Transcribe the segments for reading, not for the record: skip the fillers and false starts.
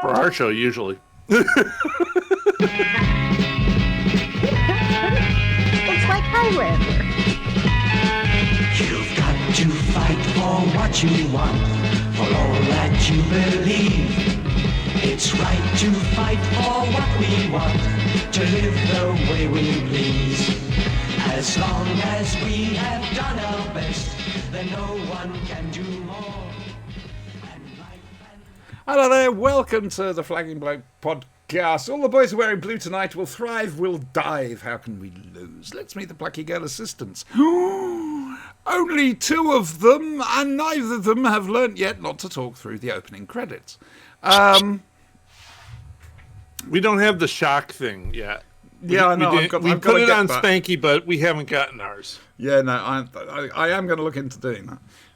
For our show, usually. It's like Highlander. You've got to fight for what you want, for all that you believe. It's right to fight for what we want, to live the way we please. As long as we have done our best, then no one can do more. Hello there, welcome to the Flagging Bloke podcast. All the boys who are wearing blue tonight will thrive, will dive. How can we lose? Let's meet the Plucky Girl assistants. Only two of them, and neither of them have learnt yet not to talk through the opening credits. We don't have the shock thing yet. Yeah, I know. We put it on Spanky, but we haven't gotten ours. Yeah, no, I am going to look into doing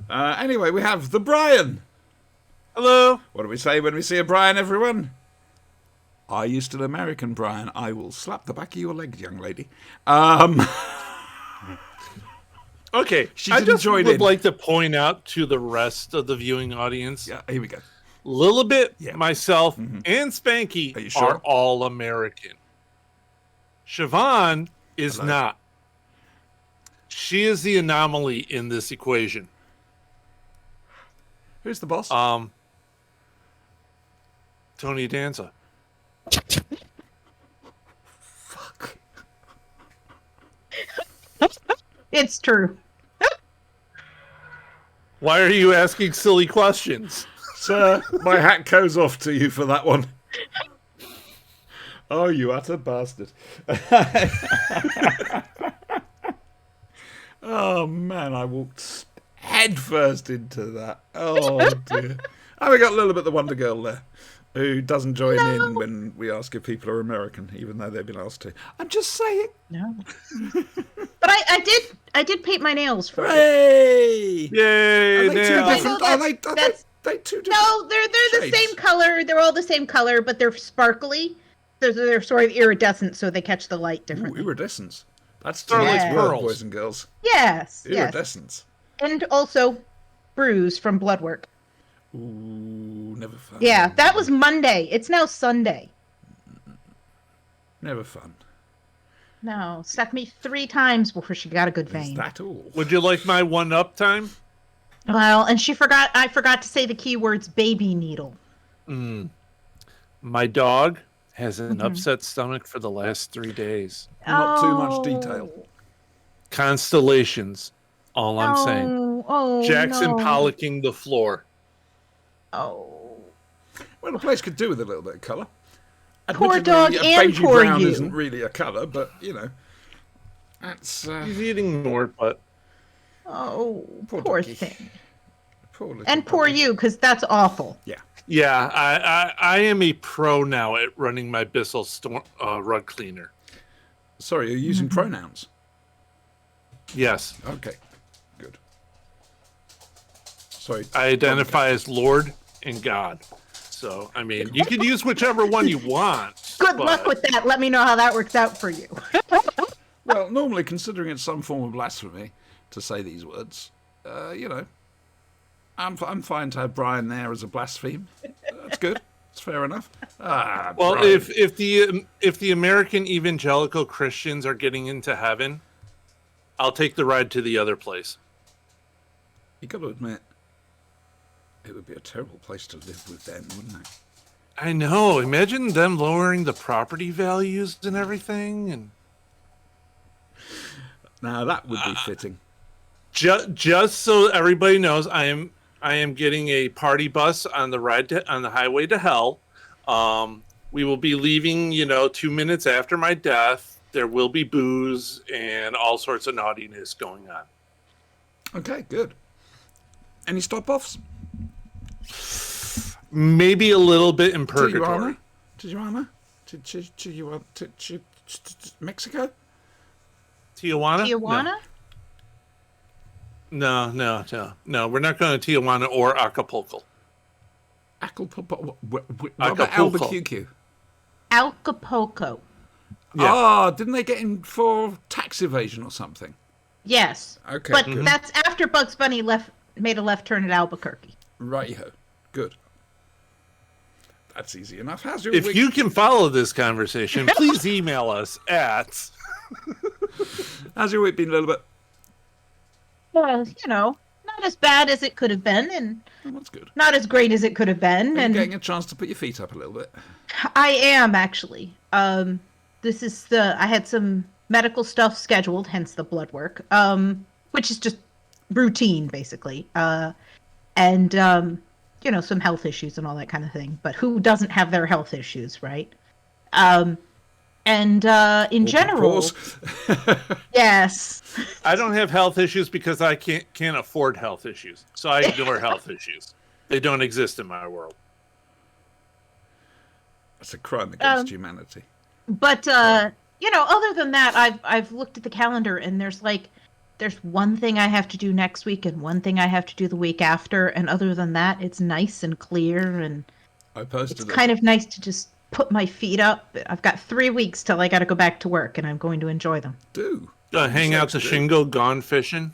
that. Anyway, we have the Brian. Hello. What do we say when we see a Brian, everyone? Are you still American, Brian? I will slap the back of your leg, young lady. Okay, She I didn't just join would in. like to point out to the rest of the viewing audience, Yeah, here we go. Lilibet, Yeah. myself, and Spanky Are you sure? are all American. Siobhan is Hello. not. She is the anomaly in this equation. Who's the boss? Tony Danza. Fuck. It's true. Why are you asking silly questions? Sir, my hat goes off to you for that one. Oh, you utter bastard. Oh, man, I walked headfirst into that. Oh, dear. And we got a little bit of the Wonder Girl there, who doesn't join in when we ask if people are American, even though they've been asked to. I'm just saying. No. But I did paint my nails for you. Hey! Yay! Are they two nails. different? I Are know they that's- two different? No, they're the shades? same color. They're all the same color, but they're sparkly. They're sort of iridescent, so they catch the light Ooh, differently. iridescence. That's Starlight tonight's word, pearls. boys and girls. Yes, yes. Iridescence. And also bruise from blood work. Ooh, never fun. Yeah, that was Monday. It's now Sunday. Never fun. No, stuck me 3 times before she got a good Is vein. that all? Would you like my one-up time? Well, and I forgot to say the keywords baby needle. My dog has an upset stomach for the last 3 days. Not too much detail. Constellations, all I'm saying. Oh, Jackson no. Pollocking the floor. Oh. Well, the place could do with a little bit of colour. Poor Admittedly, dog a and beigey poor brown you. isn't really a colour, but, you know. That's, He's eating more, but Oh, Poor poor doggy. thing. poor little And poor doggy. you, because that's awful. Yeah. yeah, I am a pro now at running my Bissell rug cleaner. Sorry, you're using pronouns. Yes, Okay, good. Sorry. I identify as Lord and God. So, I mean, you can use whichever one you want. Good but luck with that. Let me know how that works out for you. Well, normally, considering it's some form of blasphemy to say these words, you know, I'm fine to have Brian there as a blaspheme. That's good. It's fair enough. Ah, Well, Brian. if the American evangelical Christians are getting into heaven, I'll take the ride to the other place. You got to admit, it would be a terrible place to live with them, wouldn't it? I know. Imagine them lowering the property values and everything, and Now that would be fitting. just so everybody knows, I am getting a party bus on the on the highway to hell. We will be leaving, 2 minutes after my death. There will be booze and all sorts of naughtiness going on. Okay, good. Any stop-offs? Maybe a little bit in purgatory. Tijuana? Mexico? Tijuana? Tijuana? No. We're not going to Tijuana or Acapulco. Robert Acapulco. Albuquerque. Acapulco. Yeah. Ah, didn't they get in for tax evasion or something? Yes. Okay, But good. that's after Bugs Bunny made a left turn at Albuquerque. Righty-ho. Good. That's easy enough. How's your If week? you can follow this conversation, please email us at. How's your week been, Lilibet? Well, not as bad as it could have been, and Oh, that's good. not as great as it could have been. Are you And getting a chance to put your feet up a little bit? I am actually. This is I had some medical stuff scheduled, hence the blood work. Which is just routine, basically. And some health issues and all that kind of thing. But who doesn't have their health issues, right? In general, Pause. yes. I don't have health issues because I can't afford health issues. So I ignore health issues. They don't exist in my world. That's a crime against humanity. But other than that, I've looked at the calendar and there's one thing I have to do next week and one thing I have to do the week after, and other than that, it's nice and clear, and I posted it's it. kind of nice to just put my feet up. I've got 3 weeks till I got to go back to work, and I'm going to enjoy them. Hang out to Shingo gone fishing.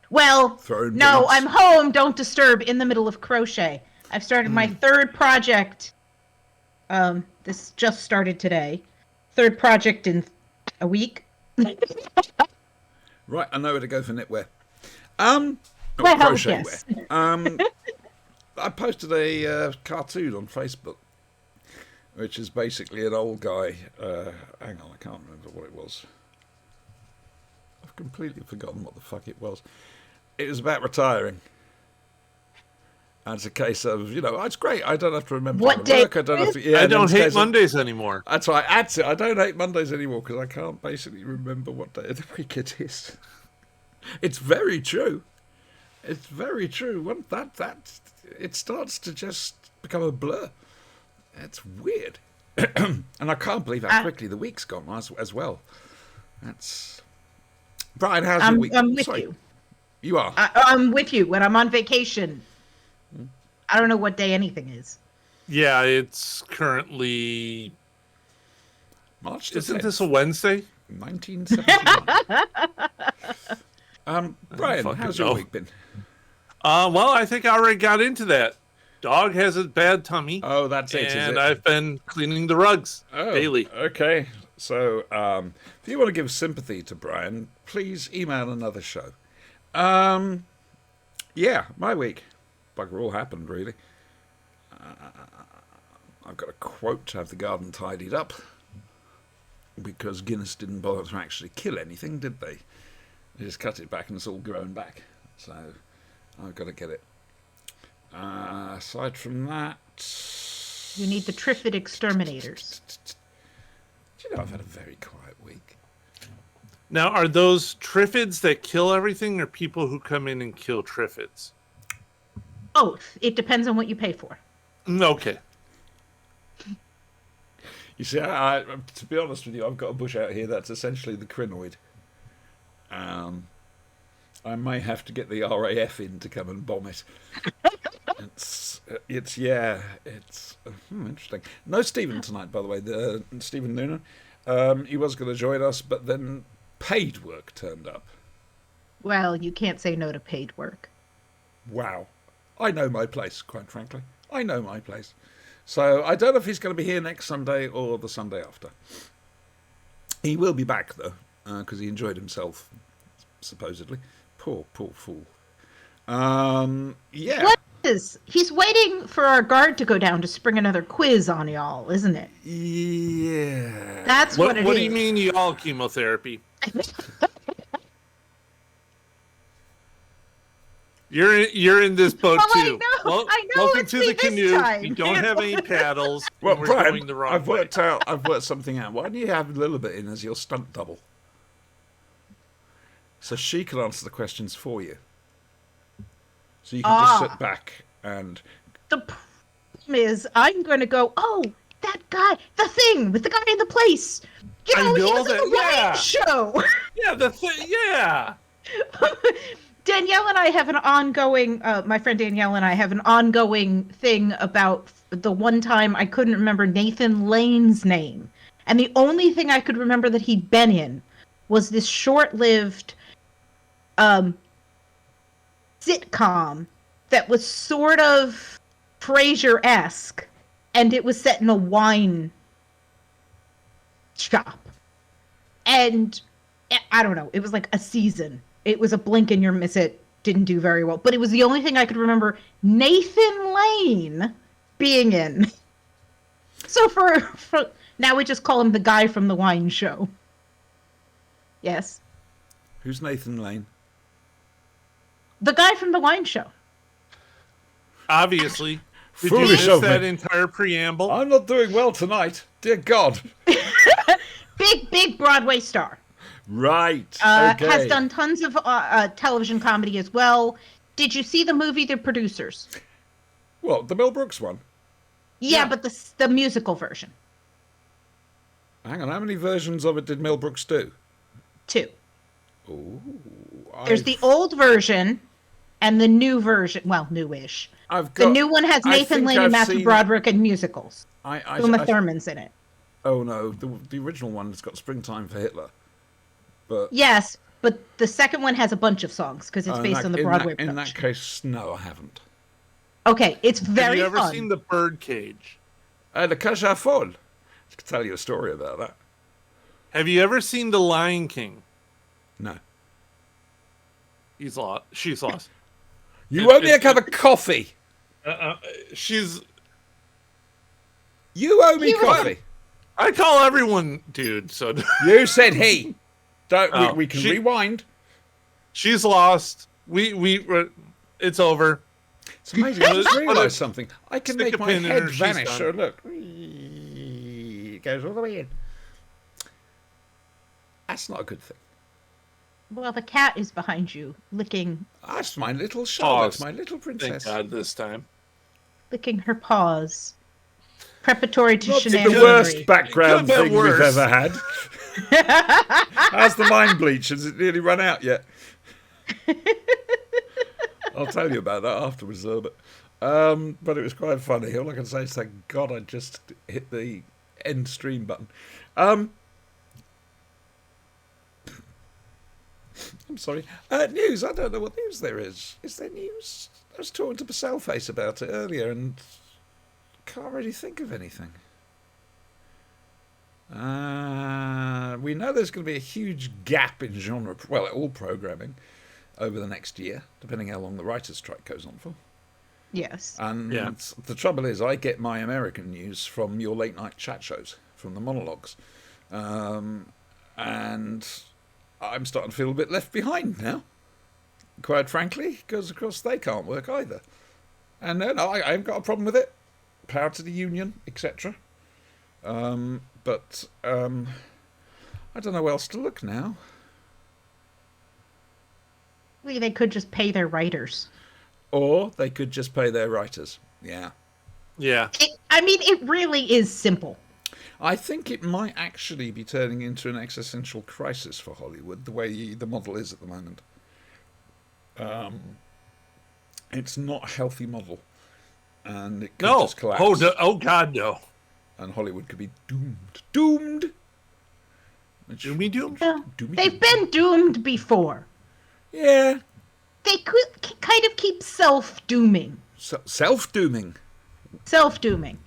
Well, Throwing no, baits. I'm home. Don't disturb. In the middle of crochet. I've started my third project. This just started today. Third project in a week. Right, I know where to go for knitwear. Well, Crochet yes. wear. I posted a cartoon on Facebook, which is basically an old guy. Hang on, I can't remember what it was. I've completely forgotten what the fuck it was. It was about retiring. And it's a case of, it's great. I don't have to remember What how to day work. I don't have to. Yeah, I then don't it's a hate case of- Mondays anymore. That's right. That's it. I don't hate Mondays anymore because I can't basically remember what day of the week it is. It's very true. It's very true. It starts to just become a blur. It's weird, and I can't believe how quickly the week's gone as well. That's Brian. How's your week? I'm with Sorry, you. You are. I'm with you when I'm on vacation. I don't know what day anything is. Yeah, it's currently. March the Isn't 10th, this a Wednesday? 1979. Brian, fucking how's your know. week been? Well, I think I already got into that. Dog has a bad tummy. Oh, that's it. And is it? I've been cleaning the rugs daily. Okay. So, if you want to give sympathy to Brian, please email another show. Yeah, my week. Bugger all happened, really. I've got a quote to have the garden tidied up because Guinness didn't bother to actually kill anything, did they? They just cut it back and it's all grown back. So, I've got to get it. Aside from that... You need the Triffid exterminators. Do you know I've had a very quiet week? Now, are those Triffids that kill everything, or people who come in and kill Triffids? Both. It depends on what you pay for. Okay. You see, to be honest with you, I've got a bush out here that's essentially the crinoid. I may have to get the RAF in to come and bomb it. It's interesting. No Stephen tonight, by the way. Stephen Noonan. He was going to join us, but then paid work turned up. Well, you can't say no to paid work. Wow. I know my place, quite frankly. I know my place. So I don't know if he's going to be here next Sunday or the Sunday after. He will be back, though, because he enjoyed himself, supposedly. Poor fool. Yeah. What is? He's waiting for our guard to go down to spring another quiz on y'all, isn't it? Yeah. That's what it is. What do you mean, y'all chemotherapy? You're in this boat Oh, I too. know, I know, Welcome it's to me the this canoe. time. We don't have any paddles. Well, and we're Brian, going the wrong I've way. worked something out. Why don't you have Lilibet in as your stunt double? So she can answer the questions for you. So you can just sit back and... The problem is, I'm going to go, oh, that guy, the thing with the guy in the place. You I know, he know was on the that, yeah. Ryan show. Yeah. Danielle and I have an ongoing, my friend Danielle and I have an ongoing thing about the one time I couldn't remember Nathan Lane's name. And the only thing I could remember that he'd been in was this short-lived sitcom that was sort of Frasier-esque. and it was set in a wine shop. And I don't know, it was like a season. It was a blink and you miss it. Didn't do very well, but it was the only thing I could remember Nathan Lane being in. So for now, we just call him the guy from the wine show. Yes, Who's Nathan Lane? the guy from the wine show. Obviously. Did you Foolish miss of that me. entire preamble? I'm not doing well tonight. Dear God. Big Broadway star. Right. Okay. Has done tons of television comedy as well. Did you see the movie The Producers? What, the Mel Brooks one? Yeah, but the musical version. Hang on, how many versions of it did Mel Brooks do? 2. Ooh, There's the old version and the new version. Well, newish. I've The got, new one has I Nathan think Lane and I've Matthew seen- Broderick in musicals. Uma Thurman's in it. Oh no, the original one has got Springtime for Hitler. But Yes, but the second one has a bunch of songs because it's in based that- on the in Broadway that, in production. that case, no, I haven't. Okay, it's Have very you ever fun. seen The Birdcage? The Cage aux Folles. I could tell you a story about that. Have you ever seen The Lion King? No. He's lost. She's lost. You owe me a cup of coffee. She's. You owe me You- coffee. I call everyone dude, so You said he. Don't Oh, we can she- rewind. she's lost. It's over. It's amazing. I just Put realised a- something. I can stick make a my pin in head her, she's vanish. done. So look, it goes all the way in. That's not a good thing. Well, the cat is behind you, licking That's my little Charlotte, Pause. my little Thank princess. God this time. her paws, preparatory to Not the shenanigans. worst background It could've thing been we've worse. ever had. How's the mind bleach? Has it nearly run out yet? I'll tell you about that afterwards, though. But it was quite funny. All I can say is thank God I just hit the end stream button. I'm sorry. News. I don't know what news there is. Is there news? I was talking to Baselface about it earlier and can't really think of anything. We know there's going to be a huge gap in genre, well, all programming over the next year, depending how long the writer's strike goes on for. Yes. And Yeah. the trouble is, I get my American news from your late night chat shows, from the monologues. And I'm starting to feel a bit left behind now, quite frankly, because, of course, they can't work either. And no, I haven't got a problem with it. Power to the union, etc. But I don't know where else to look now. Maybe they could just pay their writers. Or they could just pay their writers. Yeah. Yeah. It really is simple. I think it might actually be turning into an existential crisis for Hollywood, the way the model is at the moment. It's not a healthy model. And it could No. just collapse. Oh, no. Oh, God, no. And Hollywood could be doomed. Doomed! Which- Doomy doom? Well, Doomy they've doom. been doomed before. Yeah. They could kind of keep self-dooming. Self-dooming. Self-dooming.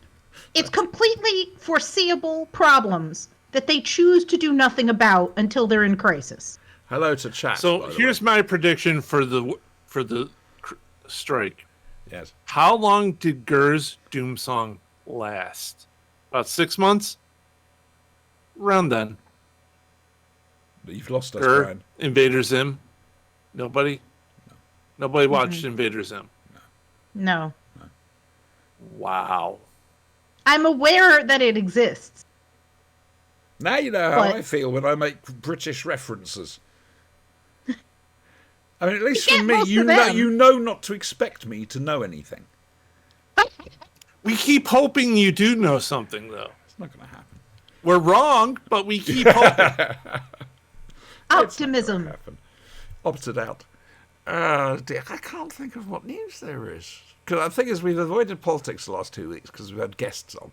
It's completely foreseeable problems that they choose to do nothing about until they're in crisis. Hello to chat. So by the here's way. my prediction for the strike. Yes. How long did Gur's Doom song last? About 6 months? Around then. You've lost us, Gur, Brian. Invader Zim. Nobody? Nobody watched Invader Zim. No. Wow. I'm aware that it exists. Now you know how But- I feel when I make British references. I mean, at least You for get me, most you of know, them. you know not to expect me to know anything. We keep hoping you do know something, though. It's not going to happen. We're wrong, but we keep hoping. Optimism. Happen. Opted out. Dear, I can't think of what news there is. Because the thing is, we've avoided politics the last 2 weeks because we've had guests on.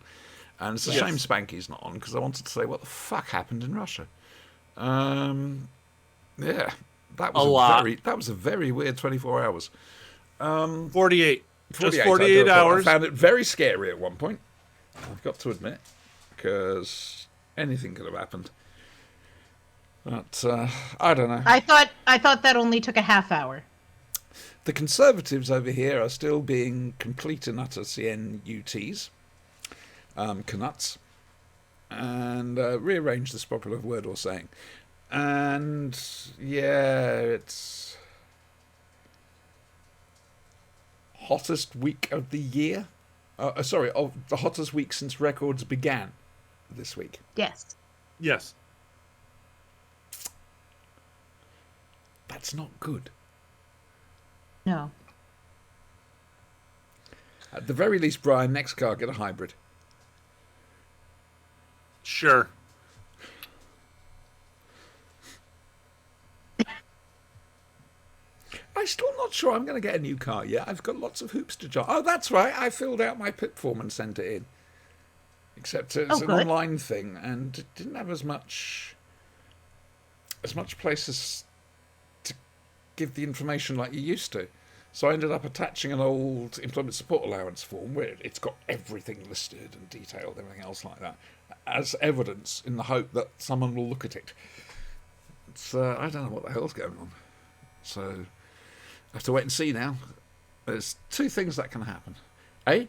And it's a Yes. shame Spanky's not on because I wanted to say what the fuck happened in Russia. Yeah, that was A lot. that was a very weird 24 hours. 48. Just 48, 48 I hours. found it very scary at one point. I've got to admit, because anything could have happened. But I don't know. I thought that only took a half hour. The Conservatives over here are still being complete and utter CNUTs, Canuts, and rearrange this popular word or saying. And yeah, it's hottest week of the year. Sorry, of the hottest week since records began this week. Yes. Yes. That's not good. No. At the very least, Brian, next car, get a hybrid. Sure. I'm still not sure I'm going to get a new car yet. I've got lots of hoops to jump. Oh, that's right. I filled out my PIP form and sent it in. Except it's an good. online thing, and it didn't have as much places to give the information like you used to. So I ended up attaching an old employment support allowance form where it's got everything listed and detailed, everything else like that, as evidence in the hope that someone will look at it. It's I don't know what the hell's going on. So I have to wait and see now. There's two things that can happen. A,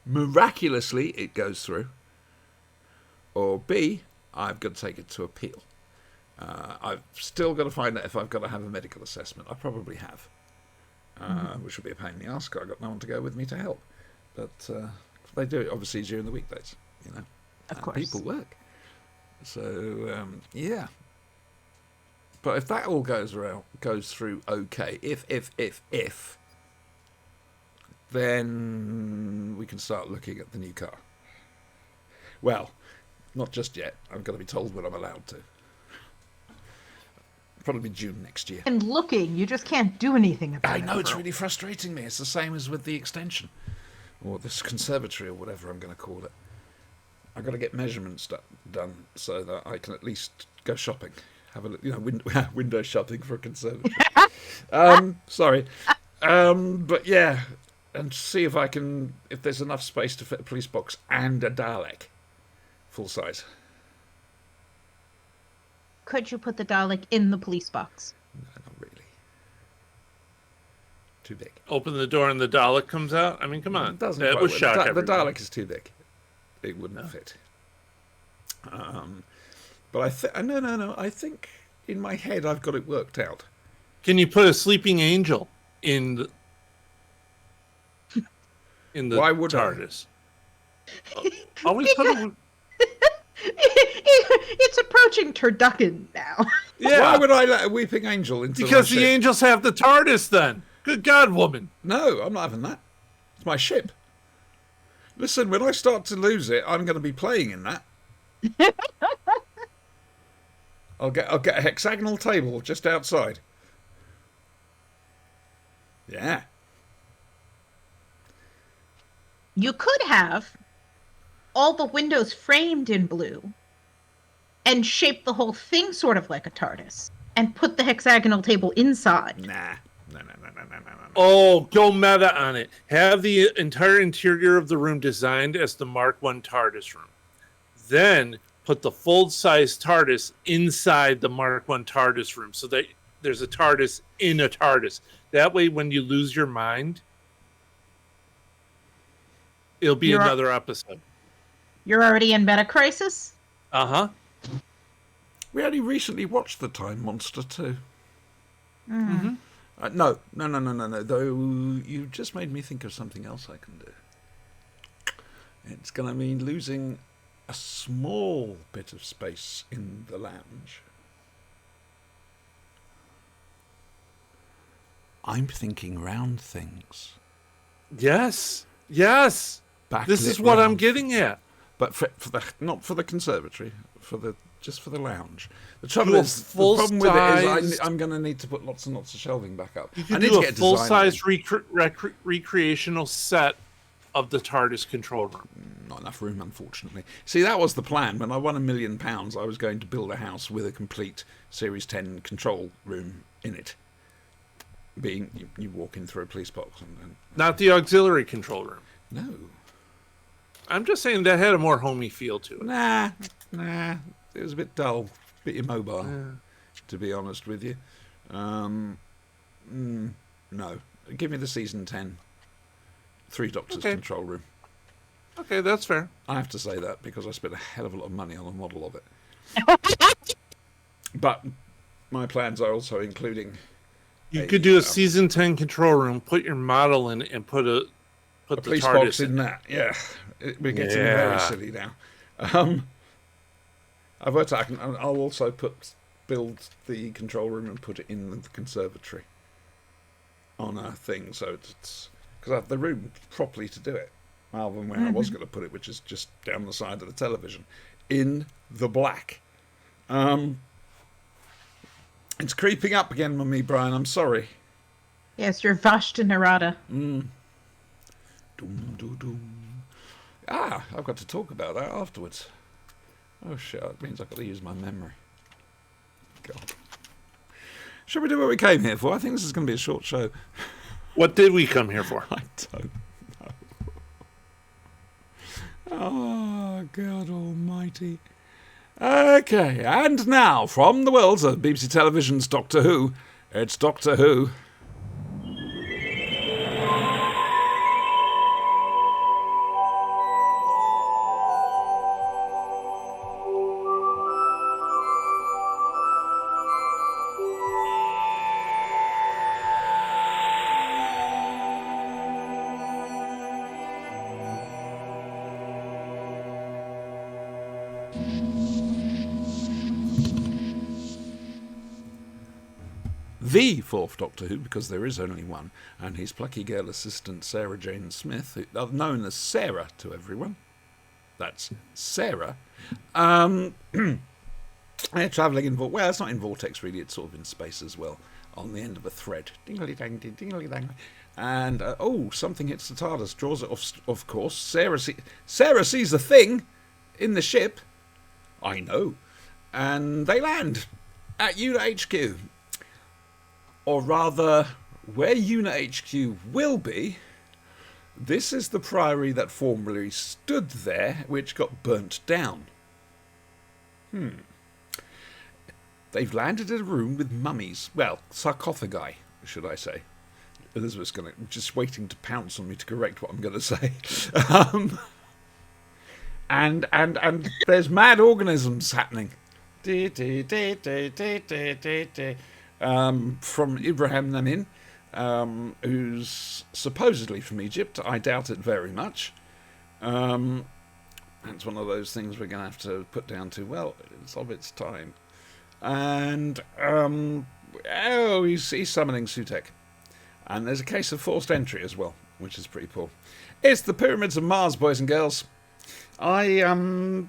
miraculously it goes through. Or B, I've got to take it to appeal. I've still got to find out if I've got to have a medical assessment. I probably have. Which will be a pain in the ass, 'cause I've got no one to go with me to help. But they do it obviously during the weekdays, you know. Of course. People work. So, yeah. But if that all goes through okay, if, then we can start looking at the new car. Well, not just yet. I've got to be told when I'm allowed to. Probably June next year. And looking, you just can't do anything about I it. know, it's really frustrating me. It's the same as with the extension. Or this conservatory, or whatever I'm going to call it. I've got to get measurements done so that I can at least go shopping. Have a window shopping for a conservatory. Sorry. But yeah, and see if there's enough space to fit a police box and a Dalek. Full size. Could you put the Dalek in the police box? No, not really. Too big. Open the door and the Dalek comes out. I mean, come on. It doesn't That quite would work. shock The everybody. Dalek is too big. It wouldn't fit. But no. I think in my head I've got it worked out. Can you put a sleeping angel in the Why would I? TARDIS? Always put a, It's approaching turducken now. yeah. Why would I let a weeping angel into Because my the ship? angels have the TARDIS then. Good God, woman. No, I'm not having that. It's my ship. Listen, when I start to lose it, I'm going to be playing in that. I'll get a hexagonal table just outside. Yeah. You could have all the windows framed in blue and shape the whole thing sort of like a TARDIS and put the hexagonal table inside. Nah. No. Oh, go meta on it. Have the entire interior of the room designed as the Mark I TARDIS room. Then put the full-size TARDIS inside the Mark I TARDIS room so that there's a TARDIS in a TARDIS. That way, when you lose your mind, it'll be another episode. You're already in Meta Crisis? Uh-huh. We only recently watched The Time Monster too. Mm-hmm. No. Though you just made me think of something else I can do. It's going to mean losing a small bit of space in the lounge. I'm thinking round things. Yes. This is Backlit what I'm round. getting at. But for the not for the conservatory, just for the lounge. The trouble Do a is, the problem with it is full-sized- I'm going to need to put lots and lots of shelving back up. You I could need do to a get design full-size recreational set of the TARDIS control room. Not enough room, unfortunately. See, that was the plan. When I won £1 million, I was going to build a house with a complete Series 10 control room in it. Being you walk in through a police box and Not the auxiliary control room. no. I'm just saying that had a more homey feel to it. Nah. It was a bit dull, a bit immobile, to be honest with you. No. Give me the season 10. 3 Doctors Okay. control room. Okay, that's fair. I have to say that because I spent a hell of a lot of money on a model of it. But my plans are also including... You could do a season 10 control room, put your model in it, and put the police TARDIS box in that. Yeah. We're getting very silly now. I've worked out I'll also build the control room and put it in the conservatory on a thing, so it's because I have the room properly to do it, rather than where I was going to put it, which is just down the side of the television in the black. It's creeping up again on me, Brian. I'm sorry. Yes, you're Vashta Narada. Doom, doom, doom. I've got to talk about that afterwards. Oh shit, it means I've got to use my memory. God. Shall we do what we came here for? I think this is going to be a short show. What did we come here for? I don't know. Oh, God almighty. Okay, and now, from the worlds of BBC Television's Doctor Who, it's Doctor Who. The fourth Doctor Who, because there is only one, and his plucky girl assistant Sarah Jane Smith, known as Sarah to everyone. That's Sarah. They're travelling in well, it's not in vortex really, it's sort of in space as well, on the end of a thread. Dingly-dang, dingly-dang. And, something hits the TARDIS, draws it off, of course. Sarah sees the thing in the ship. I know. And they land at UNIT HQ. Or rather, where UNIT HQ will be, this is the priory that formerly stood there, which got burnt down. They've landed in a room with mummies. Well, sarcophagi, should I say. Elizabeth's just waiting to pounce on me to correct what I'm going to say. And there's mad organisms happening. From Ibrahim Namin, who's supposedly from Egypt. I doubt it very much. That's one of those things we're going to have to put down to, well, it's of its time. And, he's summoning Sutekh. And there's a case of forced entry as well, which is pretty poor. It's the Pyramids of Mars, boys and girls. Pyramids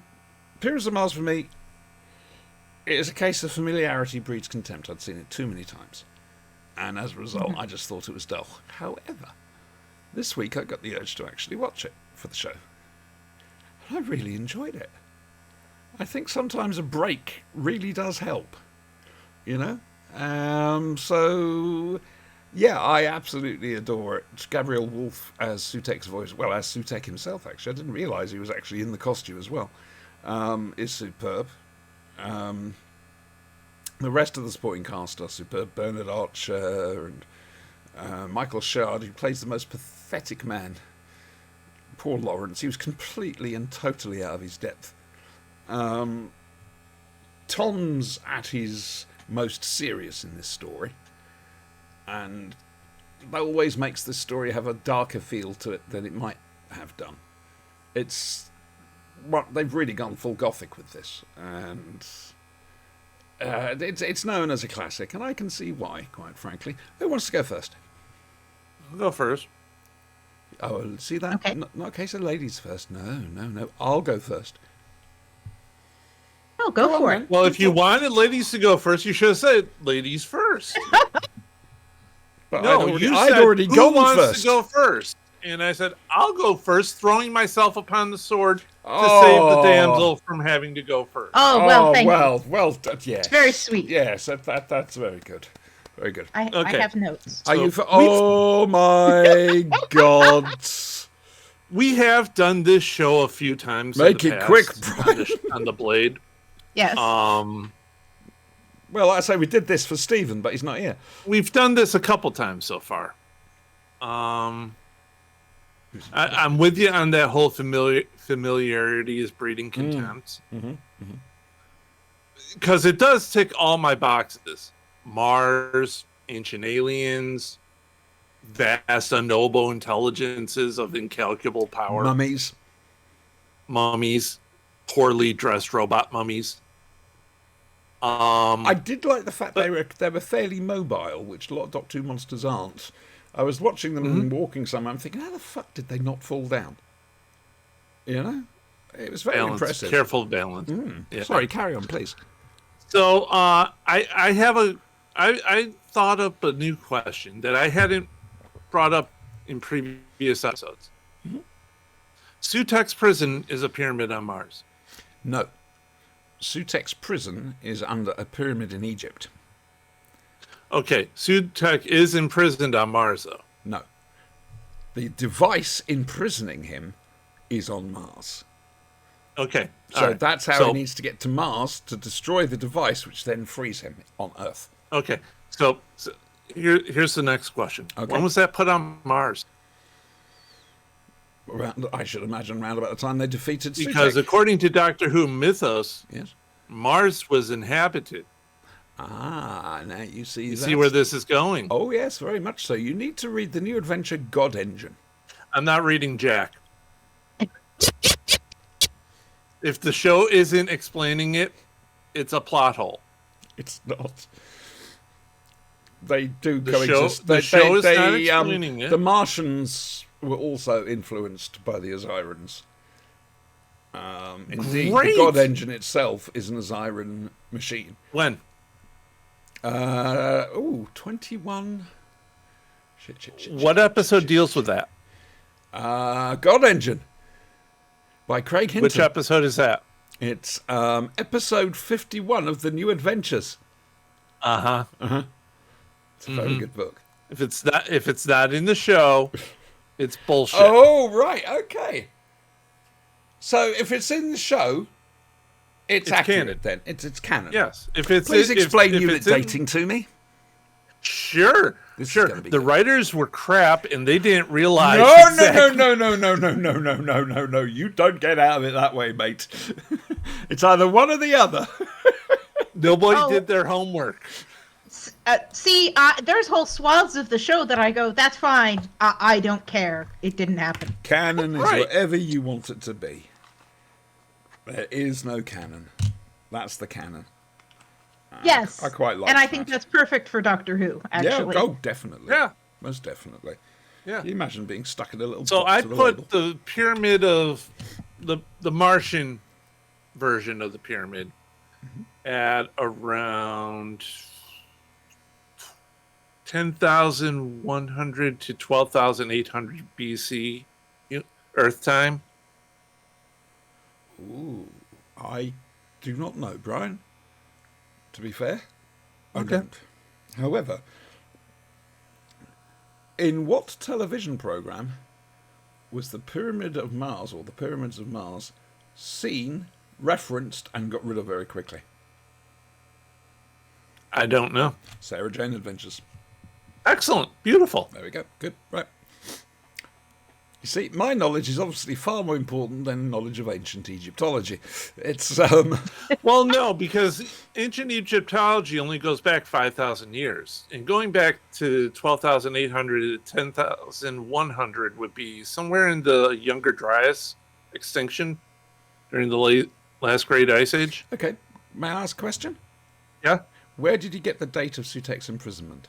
of Mars for me, it is a case of familiarity breeds contempt. I'd seen it too many times. And as a result, I just thought it was dull. However, this week I got the urge to actually watch it for the show. And I really enjoyed it. I think sometimes a break really does help. You know? Yeah, I absolutely adore it. Gabriel Wolf as Sutekh's voice, well, as Sutekh himself, actually. I didn't realise he was actually in the costume as well. Is superb. The rest of the supporting cast are superb. Bernard Archer and Michael Shard, who plays the most pathetic man. Poor Lawrence, he was completely and totally out of his depth. Tom's at his most serious in this story, and that always makes this story have a darker feel to it than it might have done. They've really gone full gothic with this, and it's known as a classic, and I can see why, quite frankly. Who wants to go first? I'll go first. Oh, see that? Okay. Not a case of ladies first. No. I'll go first. Oh, go for it. Well, if you wanted ladies to go first, you should have said ladies first. But No, I'd already who gone wants first. to go first? And I said, I'll go first, throwing myself upon the sword to Oh. save the damsel from having to go first. Oh, well, thank you. Well, yes. It's very sweet. Yes, that's very good. Very good. I have notes. Are So you? Oh my God! we have done this show a few times. Make in the it quick, past on the Blade. Yes. Um, Well, like I say, we did this for Stephen, but he's not here. we've done this a couple times so far. I'm with you on that whole familiarity is breeding contempt. Because it does tick all my boxes: Mars, ancient aliens, vast unknowable intelligences of incalculable power, mummies, poorly dressed robot mummies. I did like the fact they were fairly mobile, which a lot of Doctor Who monsters aren't. I was watching them walking somewhere. I'm thinking, how the fuck did they not fall down? You know, it was very balance, impressive. careful balance. Yeah. Sorry, carry on, please. So I thought up a new question that I hadn't brought up in previous episodes. Sutek's prison is a pyramid on Mars. No, Sutek's prison is under a pyramid in Egypt. Okay, Sutek is imprisoned on Mars, though. No, the device imprisoning him is on Mars. Okay, So all right. that's how So- he needs to get to Mars to destroy the device, which then frees him on Earth. Okay, so here's the next question. Okay. When was that put on Mars? I should imagine around about the time they defeated Because Sutek. according to Doctor Who mythos, Yes. Mars was inhabited. Ah, now you see. You see where this is going? Oh yes, very much so. You need to read the new adventure God Engine. I'm not reading Jack. If the show isn't explaining it, it's a plot hole. It's not. They do The coexist. show is not explaining it. The Martians were also influenced by the Osirans. Indeed, Great. the God Engine itself is an Osiran machine. When? 21. Shit. What episode deals with that? God Engine by Craig Hinton. Which episode is that? It's episode 51 of the New Adventures. Uh-huh. It's a very good book. If it's not in the show, it's bullshit. Oh, right, okay. So if it's in the show, it's accurate canon. then. It's canon. Yes. If it's Please explain if unit it's in- dating to me. Sure. This is Sure. gonna be The good. writers were crap and they didn't realize No. exactly- You don't get out of it that way, mate. It's either one or the other. Nobody Oh. did their homework. See, there's whole swaths of the show that I go, that's fine. I don't care. It didn't happen. Canon is Right. whatever you want it to be. There is no canon. That's the canon. Yes. I quite like And I that. think that's perfect for Doctor Who, actually. Yeah, oh, definitely. Yeah. Most definitely. Yeah. Can you imagine being stuck in a little So box I with a put label? the pyramid of the Martian version of the pyramid at around 10,100 to 12,800 BC Earth time. Ooh, I do not know, Brian. To be fair, I Okay. don't. However, in what television program was the Pyramid of Mars or the Pyramids of Mars seen, referenced, and got rid of very quickly? I don't know. Sarah Jane Adventures. Excellent. Beautiful. There we go. Good. Right. You see, my knowledge is obviously far more important than knowledge of ancient Egyptology. It's Well, no, because ancient Egyptology only goes back 5,000 years. And going back to 12,800 to 10,100 would be somewhere in the Younger Dryas extinction during the last Great Ice Age. okay. May I ask a question? Yeah, Where did you get the date of Sutek's imprisonment?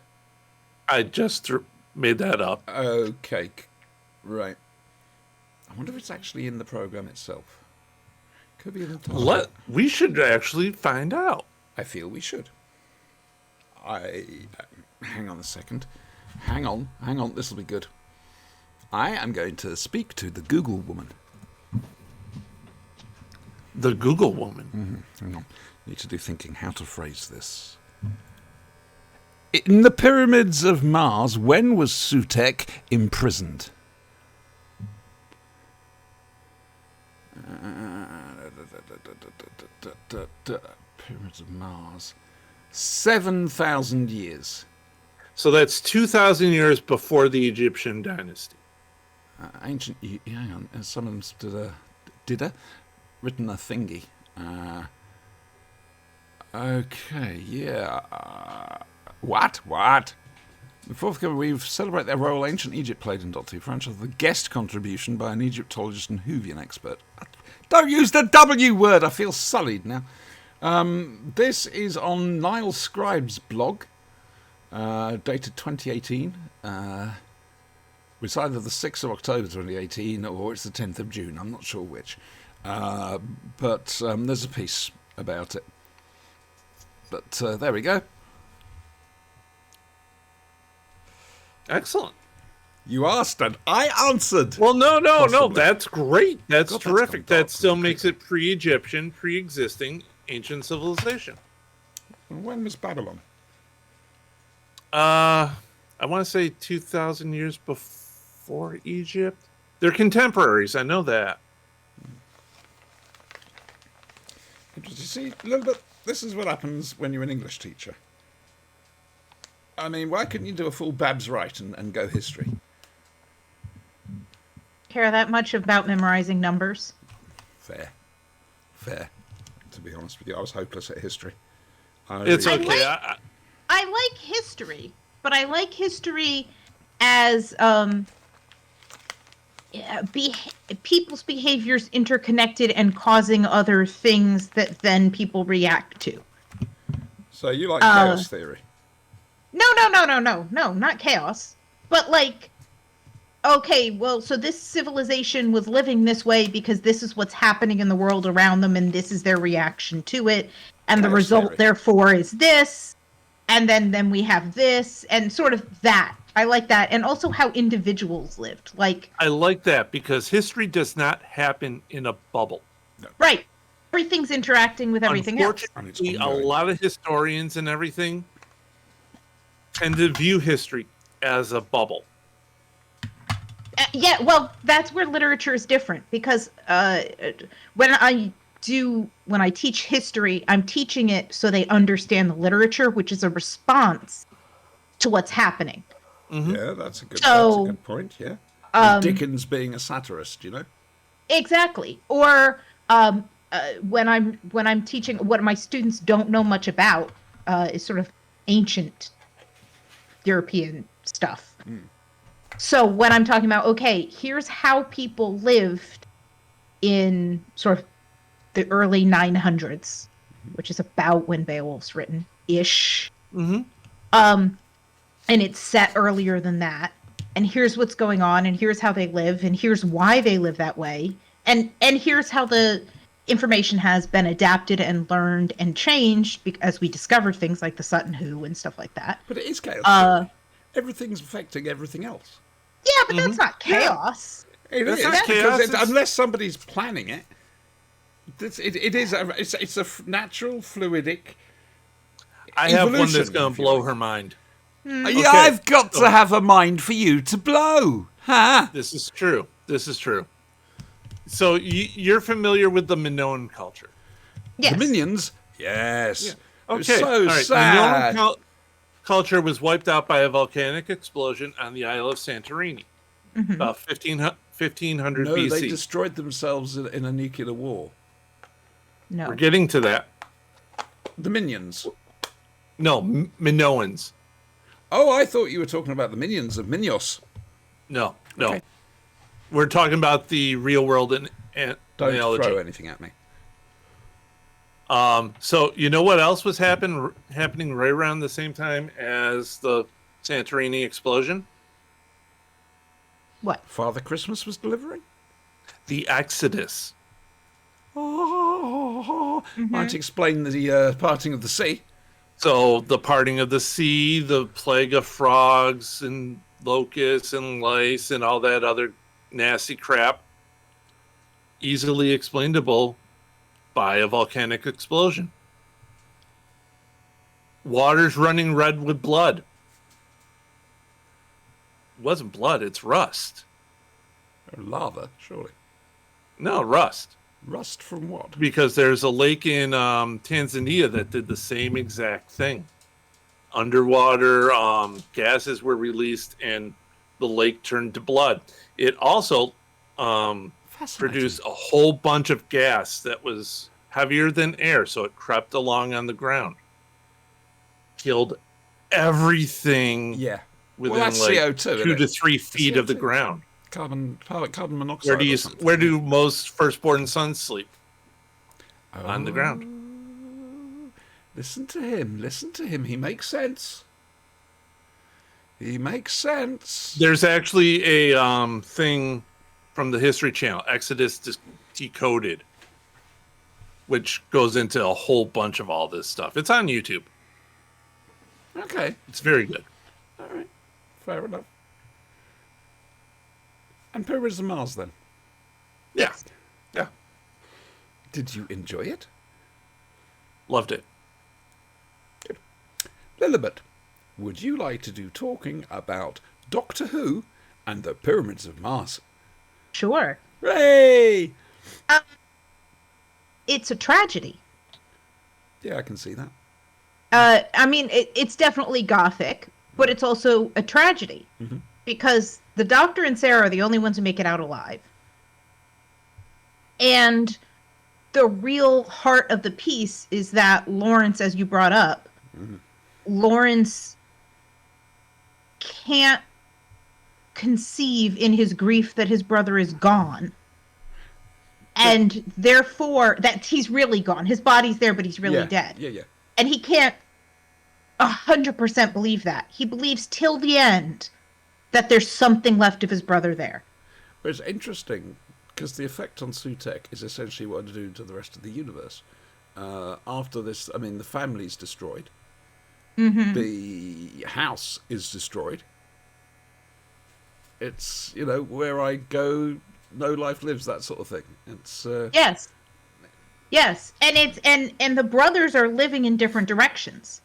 I just made that up. Okay, right. I wonder if it's actually in the program itself. Could be in the title. We should actually find out. I feel we should. Hang on a second. Hang on. This will be good. I am going to speak to the Google woman. The Google woman. Hang on. Need to do thinking how to phrase this. In the pyramids of Mars, when was Sutek imprisoned? Pyramids of Mars. 7,000 years. So that's 2,000 years before the Egyptian dynasty. Ancient. Hang on. Someone's written a thingy. Okay. Yeah. What? The forthcoming, we've celebrated the role ancient Egypt played in Doctor Who franchise with a guest contribution by an Egyptologist and Whovian expert. Don't use the W word. I feel sullied now. This is on Niall Scribe's blog, dated 2018. It's either the 6th of October 2018 or it's the 10th of June. I'm not sure which. But there's a piece about it. But there we go. Excellent. You asked and I answered. Well, no. Possibly. That's great. That's God, that's terrific. come That dark still from makes it pre-Egyptian, pre-existing ancient civilization. When was Babylon? I want to say 2,000 years before Egypt. They're contemporaries. I know that. Interesting. See, a little bit. This is what happens when you're an English teacher. I mean, why couldn't you do a full Babs right and go history? Care that much about memorizing numbers? Fair. To be honest with you, I was hopeless at history. It's I okay. like- I like history, but I like history as people's behaviors interconnected and causing other things that then people react to. So you like chaos theory? No, not chaos. But like, okay, well, so this civilization was living this way because this is what's happening in the world around them, and this is their reaction to it, and the Chaos result, theory. therefore, is this, and then we have this, and sort of that. I like that, and also how individuals lived. Like, I like that because history does not happen in a bubble. right, everything's interacting with everything else. Unfortunately, a ongoing. lot of historians and everything tend to view history as a bubble. Yeah, well, that's where literature is different because when I teach history, I'm teaching it so they understand the literature, which is a response to what's happening. Yeah, that's a good point. Yeah, and Dickens being a satirist, you know. Exactly. Or when I'm teaching, what my students don't know much about is sort of ancient European stuff. So when I'm talking about, okay, here's how people lived in sort of the early 900s, which is about when Beowulf's written, ish. And it's set earlier than that. And here's what's going on, and here's how they live, and here's why they live that way. And here's how the information has been adapted and learned and changed as we discovered things like the Sutton Hoo and stuff like that. But it is chaos theory. Everything's affecting everything else. Yeah, but that's not chaos. It That's is, not because chaos, unless somebody's planning it, it's a natural, fluidic. I have one that's evolution, going if to you blow like. her mind. Yeah, Okay. I've got to have a mind for you to blow, huh? This is true. So you're familiar with the Minoan culture. Yes. The minions, yes. Yeah. It was Okay. so All right. sad. Minoan culture was wiped out by a volcanic explosion on the Isle of Santorini, about 1500 No, BC. they destroyed themselves in a nuclear war. No. We're getting to that. The minions. No, Minoans. Oh, I thought you were talking about the minions of Minos. No. Okay. We're talking about the real world Don't analogy. throw anything at me. So you know what else was happening right around the same time as the Santorini explosion? What? Father Christmas was delivering? The Exodus. Oh, might explain the parting of the sea. So the parting of the sea, the plague of frogs and locusts and lice and all that other nasty crap, easily explainable by a volcanic explosion. Water's running red with blood. It wasn't blood, it's rust. Lava, surely. No, rust. Rust from what? because there's a lake in Tanzania that did the same exact thing. Underwater gases were released and the lake turned to blood. It also produced a whole bunch of gas that was heavier than air, so it crept along on the ground. Killed everything Yeah. within Well, that's like CO2, 2 isn't to it? 3 feet of the CO2. ground. Carbon monoxide. Where do or you something. where do most firstborn sons sleep? On the ground. Listen to him. Listen to him. He makes sense. He makes sense. There's actually a thing from the History Channel, Exodus Decoded, which goes into a whole bunch of all this stuff. It's on YouTube. Okay. It's very good. All right. Fair enough. And Pyramids of Mars, then. Yeah. Yeah. Did you enjoy it? Loved it. Lilibet, would you like to do talking about Doctor Who and the Pyramids of Mars? Sure. Hooray! It's a tragedy. Yeah, I can see that. I mean, it's definitely gothic, but it's also a tragedy because the Doctor and Sarah are the only ones who make it out alive. And the real heart of the piece is that Lawrence, as you brought up, Lawrence can't conceive in his grief that his brother is gone. And therefore, that he's really gone. His body's there, but he's really dead. Yeah. And he can't 100% believe that. He believes till the end that there's something left of his brother there. But it's interesting because the effect on Sutekh is essentially what to do to the rest of the universe. After this, I mean, the family's destroyed. The house is destroyed. It's, where I go, no life lives, that sort of thing. It's Yes. And it's and the brothers are living in different directions.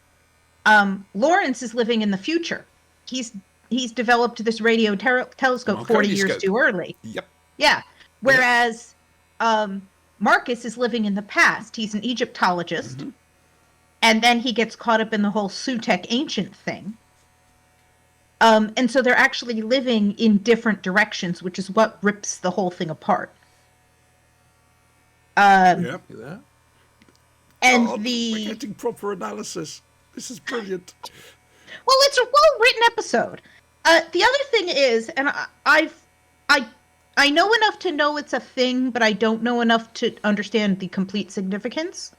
Lawrence is living in the future. He's developed this radio telescope 40 years too early. Yep. Yeah. Whereas Marcus is living in the past. He's an Egyptologist. And then he gets caught up in the whole Sutekh ancient thing. And so they're actually living in different directions, which is what rips the whole thing apart. Yeah. And We're getting proper analysis. This is brilliant. Well, it's a well-written episode. The other thing is, and I know enough to know it's a thing, but I don't know enough to understand the complete significance.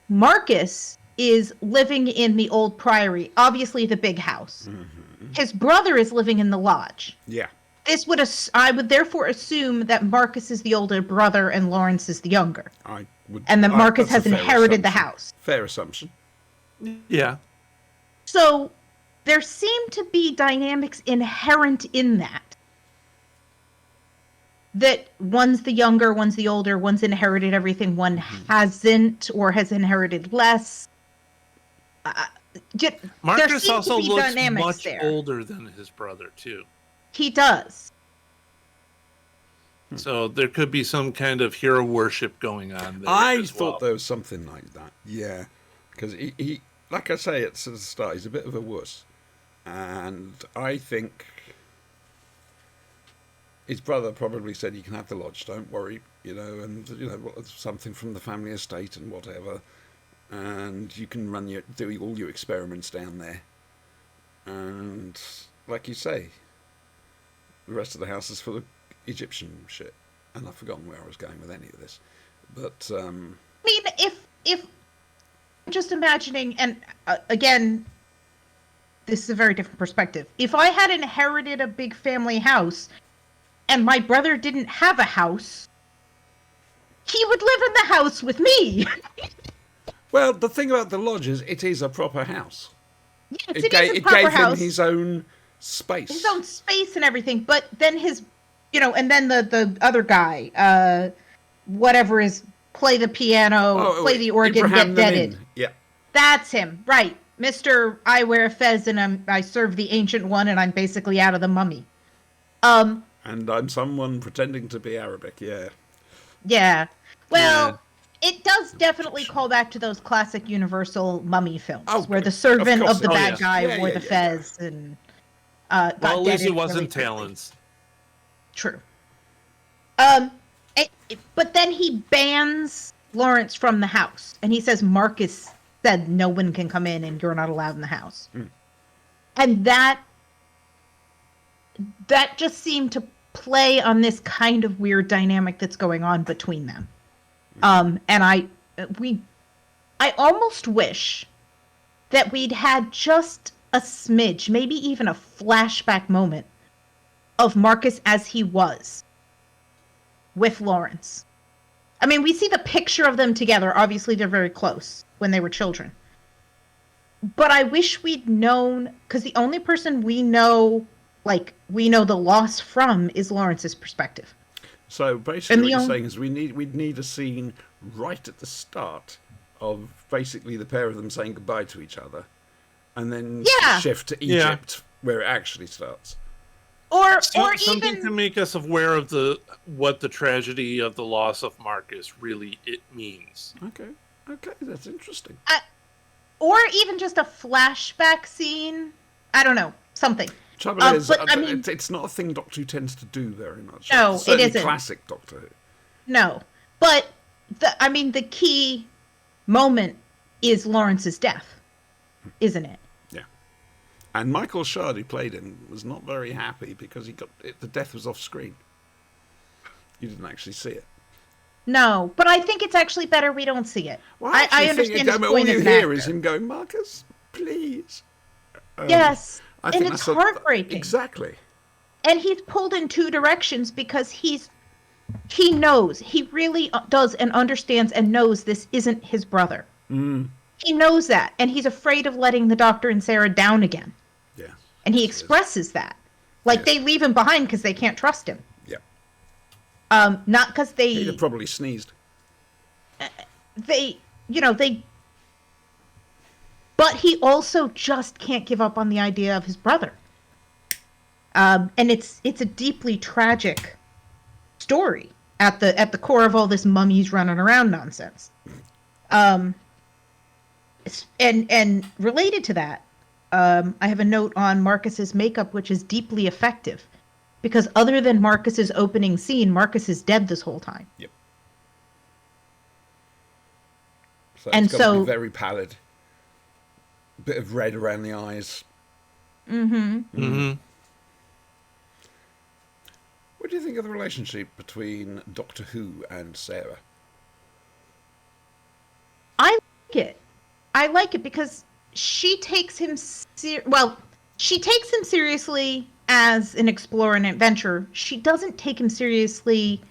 Marcus is living in the old priory, obviously the big house. His brother is living in the lodge. Yeah. I would therefore assume that Marcus is the older brother and Lawrence is the younger. And that Marcus has inherited the house. Fair assumption. Yeah. So there seem to be dynamics inherent in that. That one's the younger, one's the older, one's inherited everything, one hasn't, or has inherited less. Marcus also looks much older than his brother, too. He does. So there could be some kind of hero worship going on there. I thought there was something like that. Yeah. Because he, like I say at the start, he's a bit of a wuss. And I think his brother probably said, you can have the lodge, don't worry, and, something from the family estate and whatever. And you can do all your experiments down there. And, like you say, the rest of the house is full of Egyptian shit. And I've forgotten where I was going with any of this. But, I mean, if just imagining, and again, this is a very different perspective. If I had inherited a big family house and my brother didn't have a house, he would live in the house with me. Well, the thing about the lodge is it is a proper house. Yes, It is a proper gave house. him his own space. His own space and everything. But then and then the other guy, whatever is, play the piano, play the organ, Ibrahim get deaded. Namin. Yeah. That's him, right. Mr. I wear a fez and I serve the ancient one and I'm basically out of the mummy. And I'm someone pretending to be Arabic, yeah. Yeah. Well, Yeah. it does definitely call back to those classic Universal mummy films, Oh, where the of servant course of the it bad is. guy Yeah, wore yeah, the yeah, yeah. fez and Well, got at least deaded it wasn't really quickly. Talons. True. But then he bans Lawrence from the house, and he says Marcus said no one can come in, and you're not allowed in the house. And that just seemed to play on this kind of weird dynamic that's going on between them. And I almost wish that we'd had just a smidge, maybe even a flashback moment of Marcus as he was with Lawrence. I mean, we see the picture of them together. Obviously, they're very close when they were children. But I wish we'd known, because the only person we know the loss from is Lawrence's perspective. So basically, And what the you're on- saying is we'd need a scene right at the start of basically the pair of them saying goodbye to each other, and then Yeah. shift to Yeah. Egypt where it actually starts. Or Something even to make us aware of what the tragedy of the loss of Marcus really it means. Okay, that's interesting. or even just a flashback scene. I don't know, something. Trouble is, but I mean- it's not a thing Doctor Who tends to do very much. No, It's certainly it isn't. classic Doctor Who. No, but the key moment is Lawrence's death, isn't it? Yeah. And Michael Shard, who played him, was not very happy because the death was off screen. You didn't actually see it. No, but I think it's actually better we don't see it. Well, I actually understand his all point you as an hear actor. is him going, Marcus, please. Yes, I and think it's that's heartbreaking. Exactly. And he's pulled in two directions because he knows, he really does and understands and knows this isn't his brother. He knows that, and he's afraid of letting the Doctor and Sarah down again. Yeah. And he Yes, yes. expresses that. Like, Yes. they leave him behind because they can't trust him. Yeah. Not because He'd have probably sneezed. But he also just can't give up on the idea of his brother. And it's a deeply tragic story at the core of all this mummies running around nonsense. And related to that, I have a note on Marcus's makeup, which is deeply effective, because other than Marcus's opening scene, Marcus is dead this whole time. Yep. So And it's got to so- be very pallid. Bit of red around the eyes. Mm-hmm. What do you think of the relationship between Doctor Who and Sarah? I like it because she takes him she takes him seriously as an explorer and adventurer. She doesn't take him seriously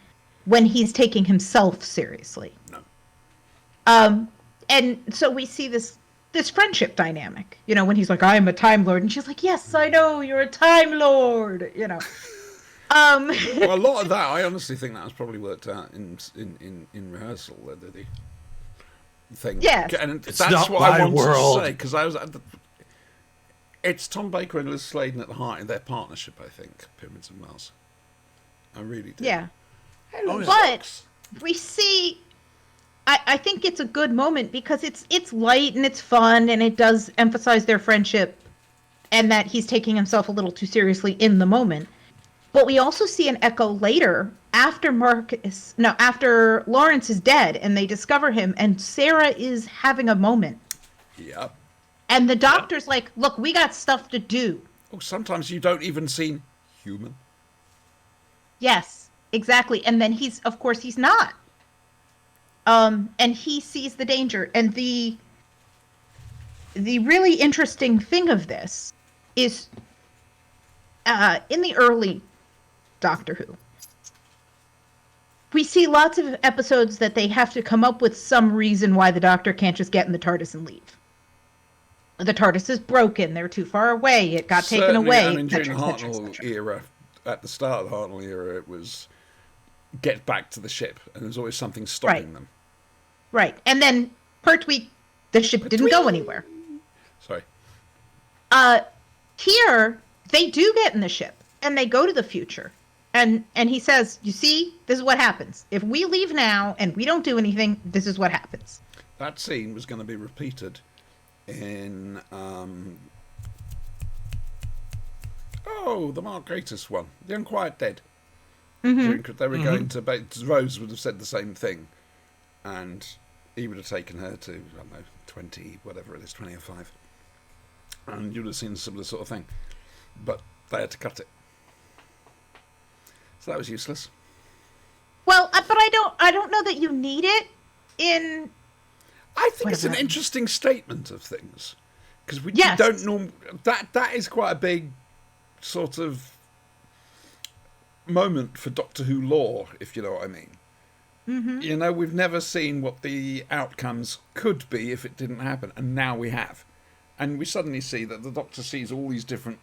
when he's taking himself seriously. No. And so we see this friendship dynamic, when he's like, I am a Time Lord, and she's like, yes, I know, you're a Time Lord, Well, a lot of that, I honestly think that was probably worked out in rehearsal. The thing. Yes. And It's that's not what I my wanted world. to say, because I was at it's Tom Baker and Liz Sladen at the heart of their partnership, I think, Pyramids of Mars. I really do. yeah. Hello, But socks. we see, I think it's a good moment because it's light and it's fun and it does emphasize their friendship and that he's taking himself a little too seriously in the moment. But we also see an echo later after Lawrence is dead and they discover him and Sarah is having a moment. Yep. And the Doctor's like, look, we got stuff to do. Oh, sometimes you don't even seem human. Yes, exactly. And then he's not. And he sees the danger. And the really interesting thing of this is in the early Doctor Who, we see lots of episodes that they have to come up with some reason why the Doctor can't just get in the TARDIS and leave. The TARDIS is broken. They're too far away. It got taken Certainly, away. I mean, during etc., the etc., Hartnell etc. era, at the start of the Hartnell era, it was get back to the ship, and there's always something stopping Right. them. Right. And then Pertwee, the ship didn't go anywhere. Sorry. Here, they do get in the ship, and they go to the future. And he says, "You see, this is what happens. If we leave now and we don't do anything, this is what happens." That scene was going to be repeated in the Mark Gatiss one, The Unquiet Dead. They were going to Rose would have said the same thing, and he would have taken her to, I don't know, 20, whatever it is, 20 or 5, and you would have seen a similar sort of thing, but they had to cut it, so that was useless. Well, but I don't know that you need it in. I think it's an Whatever. interesting statement of things, because we Yes. don't know that is quite a big sort of moment for Doctor Who lore, if you know what I mean. Mm-hmm. You know, we've never seen what the outcomes could be if it didn't happen, and now we have. And we suddenly see that the Doctor sees all these different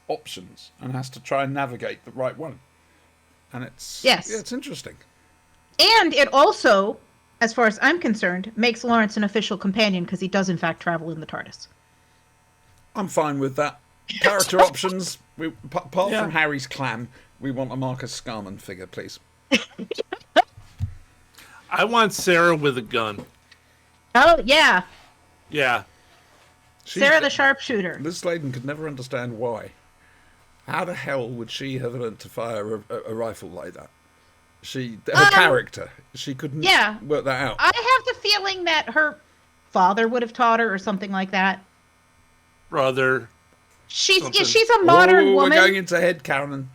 options and has to try and navigate the right one. And it's Yes. yeah, it's interesting. And it also, as far as I'm concerned, makes Lawrence an official companion because he does in fact travel in the TARDIS. I'm fine with that. Character options. Apart Yeah. from Harry's clam, we want a Marcus Scarman figure, please. I want Sarah with a gun. Oh yeah, Yeah. Sarah the sharpshooter. Liz Sladen could never understand why. How the hell would she have learned to fire a rifle like that? Her character, she couldn't yeah. work that out. I have the feeling that her father would have taught her or something like that. Brother. She's Something. she's a modern We're woman. going into head cannon.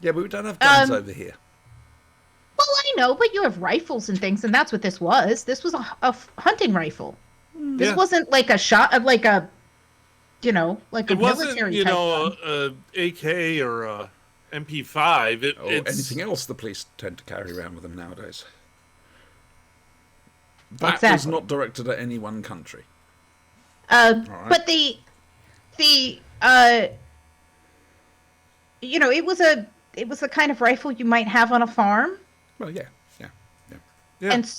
Yeah, but we don't have guns Um, over here. Well, I know, but you have rifles and things, and that's what this was. This was a hunting rifle. This Yeah. wasn't like a shot, like a, like a It wasn't, military type gun. a AK or a MP5. Or It's anything else the police tend to carry around with them nowadays. That was Exactly. not directed at any one country. right. But the it was a kind of rifle you might have on a farm, Well, yeah. Yeah. and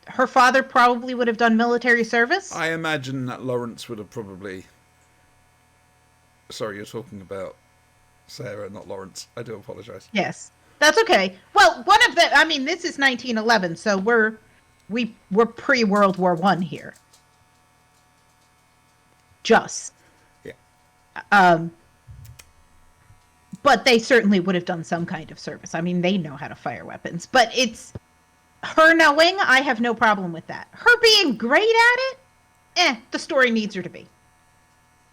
her father probably would have done military service. I imagine that Lawrence would have probably... Sorry, you're talking about Sarah, not Lawrence. I do apologise. Yes, that's okay. Well, one of the, I mean, this is 1911, so we're pre World War I here. Just. Yeah. But they certainly would have done some kind of service. I mean, they know how to fire weapons. But it's her knowing, I have no problem with that. Her being great at it, the story needs her to be.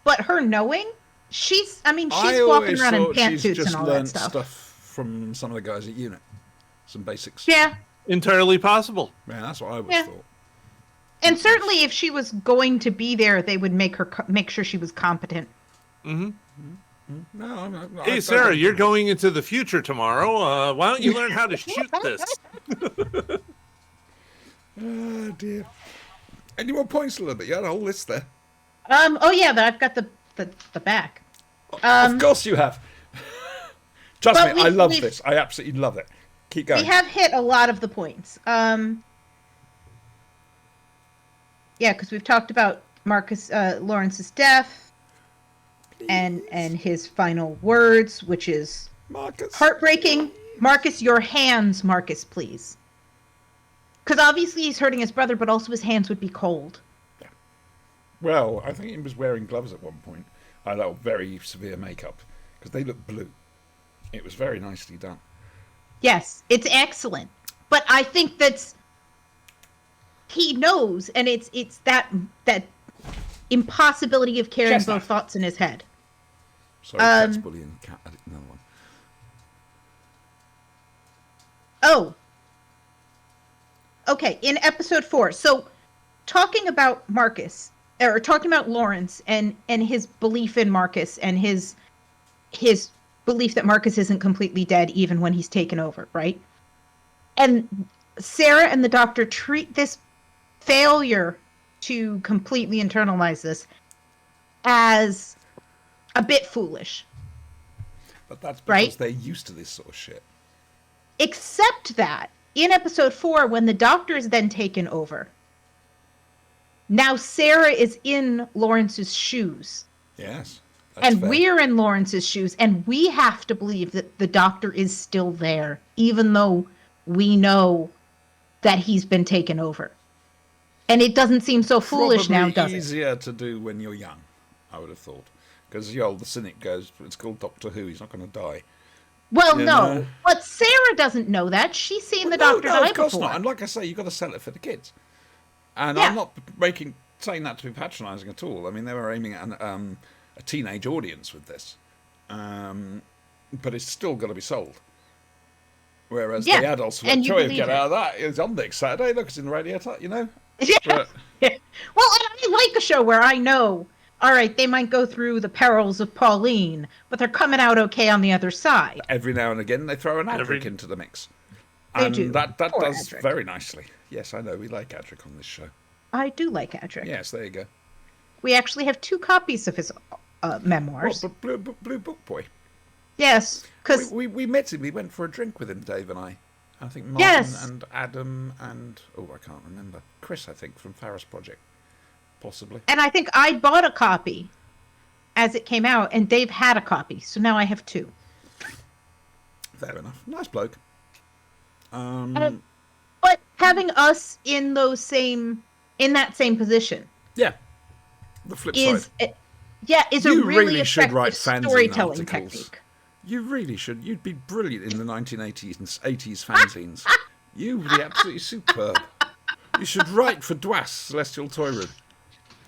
But her knowing, she's walking around in pantsuits and all that stuff from some of the guys at UNIT. Some basics. Yeah. entirely possible. Yeah, that's what I would Yeah. have thought. And certainly if she was going to be there, they would make sure she was competent. Hmm. No, I Hey, Sarah, you're going into the future tomorrow. Why don't you learn how to shoot this? Oh, dear. Any more points, a little bit? You had a whole list there. Oh yeah, I've got the back. Of course you have. Trust But me, I love we've- this. I absolutely love it. Keep going. We have hit a lot of the points. Yeah, because we've talked about Lawrence's death and his final words, which is Marcus. heartbreaking. Marcus, your hands, Marcus, please. Because obviously he's hurting his brother, but also his hands would be cold. Well, I think he was wearing gloves at one point. I know, very severe makeup, because they look blue. It was very nicely done. Yes, it's excellent. But I think he knows, and it's that impossibility of carrying Chestnut. both thoughts in his head. Sorry, cat's bullying cat. Another one. Oh. Okay, in episode 4. So, talking about Marcus, or talking about Lawrence and his belief in Marcus and his belief that Marcus isn't completely dead even when he's taken over, right? And Sarah and the doctor treat this failure to completely internalize this as a bit foolish. But that's because Right? they're used to this sort of shit. Except that in episode 4, when the doctor is then taken over, now Sarah is in Lawrence's shoes. Yes. And fair. we're in Lawrence's shoes, and we have to believe that the doctor is still there, even though we know that he's been taken over. And it doesn't seem so foolish now, Probably does it? easier to do when you're young, I would have thought. Because the older cynic goes, it's called Doctor Who, he's not going to die. Well, You no. know? But Sarah doesn't know that. She's seen the No, doctor no, die of course before. not. And like I say, you've got to sell it for the kids. And Yeah. I'm not saying that to be patronising at all. I mean, they were aiming at a teenage audience with this. But it's still got to be sold. Whereas Yeah, the adults, and what you joy of believe get it. out of that is on next Saturday. Look, it's in the radio, you know. Yeah. But Well, and I like a show where I know, all right, they might go through the perils of Pauline, but they're coming out okay on the other side. every now and again, they throw an Every- Adric into the mix. They And do. that Poor does Adric. very nicely. Yes, I know. We like Adric on this show. I do like Adric. Yes, there you go. We actually have 2 copies of his memoirs. What, Blue Book Boy? Yes, because We met him. We went for a drink with him, Dave and I. I think Martin Yes. and Adam and I can't remember. Chris, I think, from Farris Project, possibly. and I think I bought a copy as it came out, and Dave had a copy, so now I have 2. Fair enough. Nice bloke. But having us in that same position Yeah. The flip is side. is a You really really should effective write fanzine storytelling articles. technique. You really should. You'd be brilliant in the 1980s and 80s fanzines. You would be absolutely superb. You should write for Dwas, Celestial Toy Room.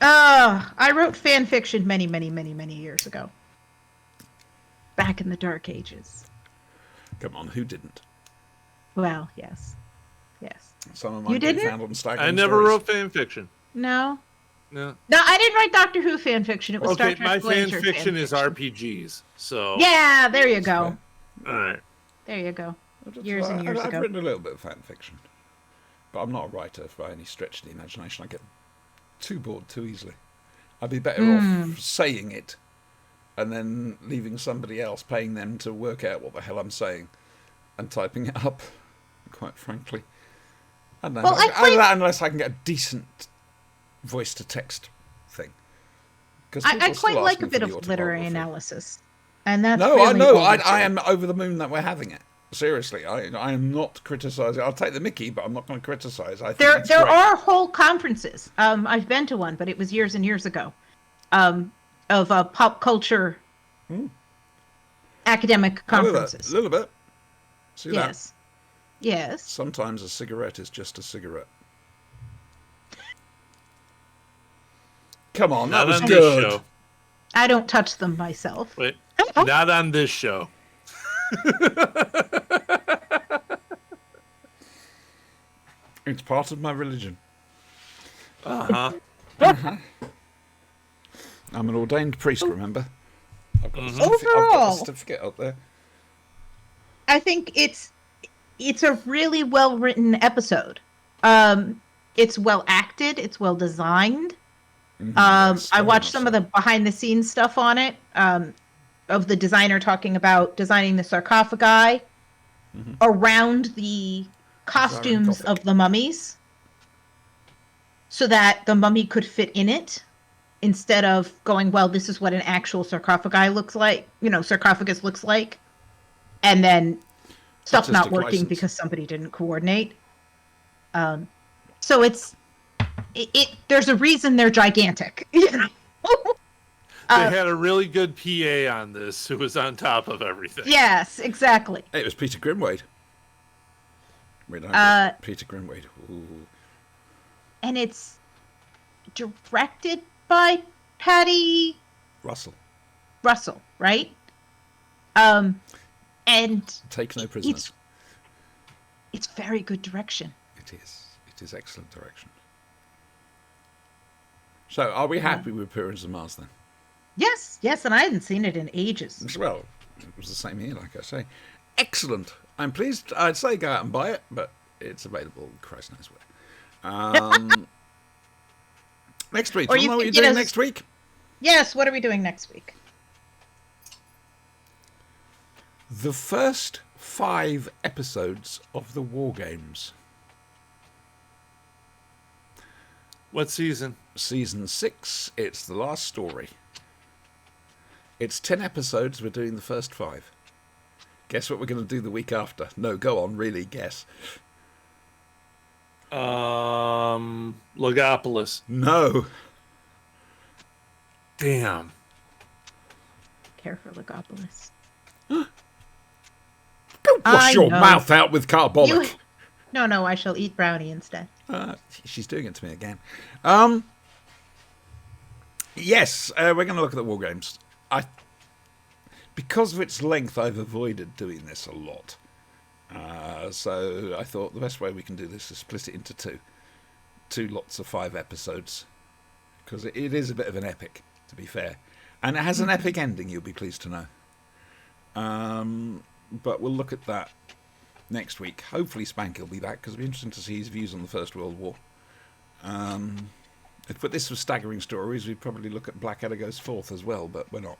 I wrote fan fiction many, many, many, many years ago. Back in the dark ages. Come on, who didn't? Well, yes. Yes. Some of You mine get didn't? found on staggering I never stories. wrote fan fiction. No? No. No, I didn't write Doctor Who fan fiction. It was Star Okay, Trek my fan Voyager fiction is fiction. RPGs. So Yeah, there you go. all right. There you go. I've just- Years and years I've ago. written a little bit of fan fiction, but I'm not a writer by any stretch of the imagination. I get too bored too easily. I'd be better off saying it and then leaving somebody else, paying them to work out what the hell I'm saying and typing it up, quite frankly. I don't know. Well, I Other than that, unless I can get a decent voice-to-text thing. 'Cause I people quite still like ask a me bit for the of literary autobiography. analysis. And that's No, really I know. all I it's am over the moon that we're having it. Seriously, I am not criticising. I'll take the mickey, but I'm not going to criticise. I think There it's there great. are whole conferences. I've been to one, but it was years and years ago. Of pop culture academic A little bit, conferences. A little bit. See that? Yes. Yes. Sometimes a cigarette is just a cigarette. Come on, that Not was on good. this show. I don't touch them myself. Wait, not on this show. It's part of my religion. Uh huh. I'm an ordained priest, remember? I've got, I've got Overall. a certificate up there. I think it's a really well written episode. It's well acted. It's well designed. Yes, I very watched much some so. of the behind the scenes stuff on it. Of the designer talking about designing the sarcophagi around the costumes Sarcophagus. of the mummies, so that the mummy could fit in it, instead of going, well, this is what an actual sarcophagi looks like. Sarcophagus looks like, and then stuff not Artistic working license. because somebody didn't coordinate. So it's there's a reason they're gigantic. They had a really good PA on this who was on top of everything. Yes, exactly. It was Peter Grimwade. Peter Grimwade. Ooh. And it's directed by Patty Russell. Russell, right? And Take no prisoners. it's very good direction. It is. It is excellent direction. So, are we happy with Appearance of Mars then? Yes, and I hadn't seen it in ages. Well, it was the same here, like I say. Excellent. I'm pleased. I'd say go out and buy it, but it's available Christ knows where. Next week. Or Do you you know what can you're get doing us- next week? Yes, what are we doing next week? The first 5 episodes of the War Games. What season? Season 6. It's the last story. It's 10 episodes. We're doing the first 5. Guess what we're going to do the week after? No, go on, really, guess. Logopolis. No. Damn. Care for Logopolis. Go wash I your know. mouth out with carbolic. No, I shall eat brownie instead. She's doing it to me again. Yes, we're going to look at the War Games. Because of its length, I've avoided doing this a lot. So I thought the best way we can do this is split it into 2. 2 lots of 5 episodes. Because it is a bit of an epic, to be fair. And it has an epic ending, you'll be pleased to know. But we'll look at that next week. Hopefully Spanky will be back, because it'll be interesting to see his views on the First World War. If this was Staggering Stories, we'd probably look at Blackadder Goes Forth as well, but we're not.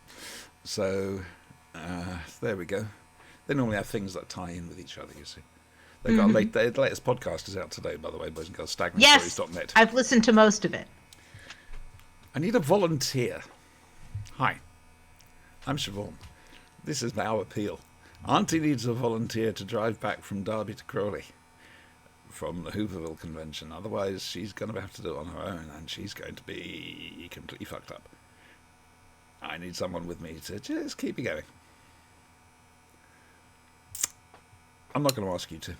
So, there we go. They normally have things that tie in with each other, you see. They've got their latest podcast is out today, by the way, boys and girls, Yes, staggeringstories.net. I've listened to most of it. I need a volunteer. Hi, I'm Siobhan. This is our appeal. Auntie needs a volunteer to drive back from Derby to Crawley from the Hooverville convention. Otherwise, she's going to have to do it on her own, and she's going to be completely fucked up. I need someone with me to just keep me going. I'm not going to ask you to.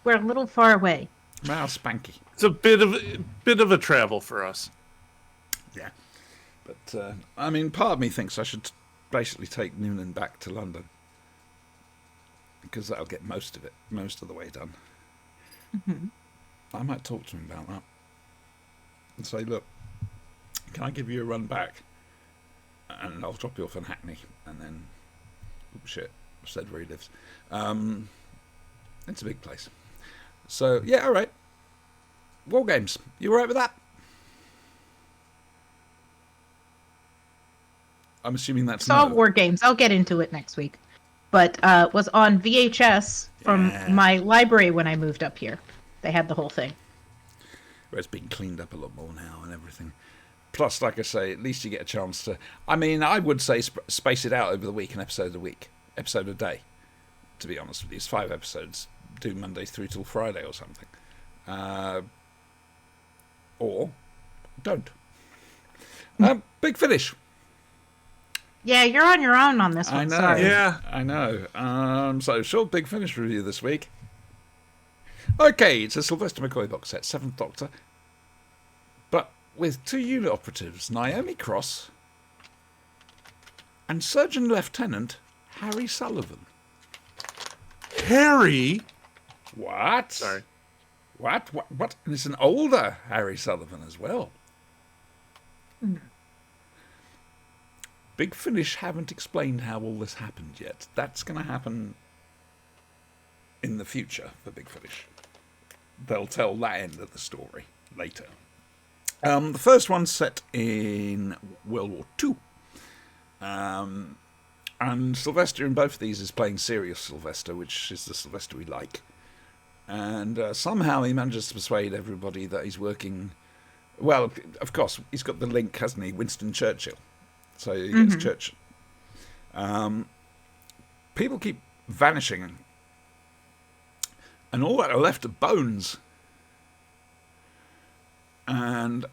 We're a little far away. Now, Spanky. It's a bit of a travel for us. Yeah. But, I mean, part of me thinks I should basically take Noonan back to London. Because that'll get most of the way done. Mm-hmm. I might talk to him about that. And say, look, can I give you a run back? And I'll drop you off in Hackney. And then, oops, shit, I've said where he lives. It's a big place. So, yeah, all right. War Games. You all right with that? I'm assuming that's Saw no. War Games. I'll get into it next week. But was on VHS from my library when I moved up here. They had the whole thing. Well, it's been cleaned up a lot more now and everything. Plus, like I say, at least you get a chance to... I mean, I would say space it out over the week, an episode a week. Episode a day, to be honest with you. It's 5 episodes. Do Monday through till Friday or something. Or don't. Big Finish. Yeah, you're on your own on this one. I know. Sorry. Yeah. I know. So, short Big Finish review this week. Okay, it's a Sylvester McCoy box set, 7th Doctor. But with 2 unit operatives, Naomi Cross and Surgeon Lieutenant Harry Sullivan. Harry? What? Sorry. What? And it's an older Harry Sullivan as well. Big Finish haven't explained how all this happened yet. That's going to happen in the future for Big Finish. They'll tell that end of the story later. The first one's set in World War II. And Sylvester in both of these is playing serious Sylvester, which is the Sylvester we like. And somehow he manages to persuade everybody that he's working... Well, of course, he's got the link, hasn't he? Winston Churchill. So he gets Churchill. People keep vanishing. And all that are left are bones. And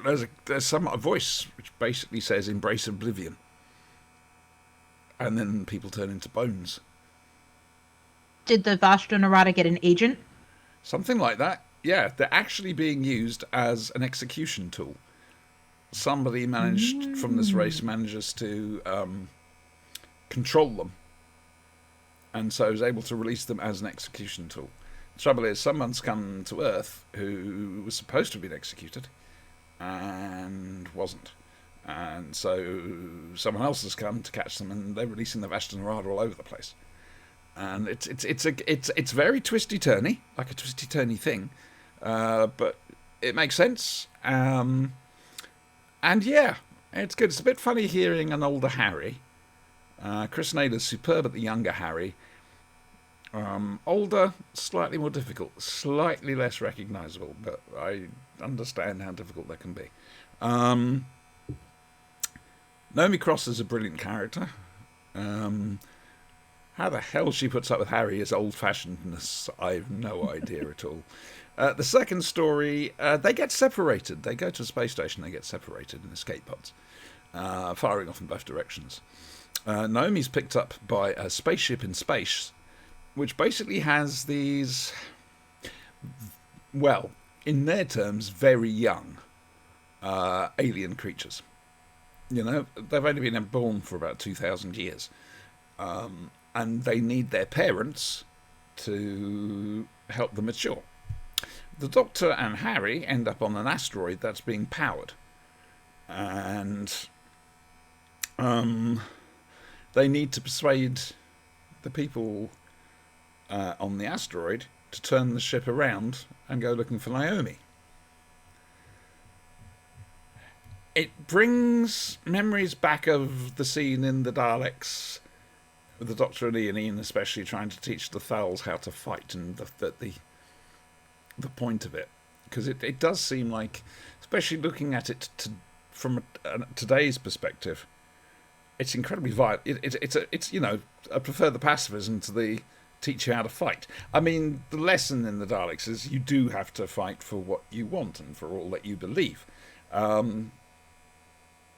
there's a voice which basically says, embrace oblivion. And then people turn into bones. Did the Vashta Narada get an agent? Something like that. Yeah, they're actually being used as an execution tool. Somebody from this race manages to control them. And so is able to release them as an execution tool. The trouble is, someone's come to Earth who was supposed to have been executed and wasn't. And so someone else has come to catch them, and they're releasing the Vashta Narada all over the place. And it's very twisty turny, like a twisty turny thing, but it makes sense. And yeah, it's good. It's a bit funny hearing an older Harry. Chris Naylor's superb at the younger Harry. Older, slightly more difficult, slightly less recognisable, but I understand how difficult that can be. Naomi Cross is a brilliant character. How the hell she puts up with Harry is old-fashionedness. I've no idea at all. The second story, they get separated. They go to a space station. They get separated in escape pods, firing off in both directions. Naomi's picked up by a spaceship in space, which basically has these, well, in their terms, very young alien creatures. You know, they've only been born for about 2,000 years. And they need their parents to help them mature. The Doctor and Harry end up on an asteroid that's being powered. And they need to persuade the people on the asteroid to turn the ship around and go looking for Naomi. It brings memories back of the scene in the Daleks, with the Doctor and Ian especially trying to teach the Thals how to fight, and the point of it, because it does seem like, especially looking at it from today's perspective, it's incredibly violent. It's you know, I prefer the pacifism to the teach you how to fight. I mean, the lesson in the Daleks is you do have to fight for what you want and for all that you believe.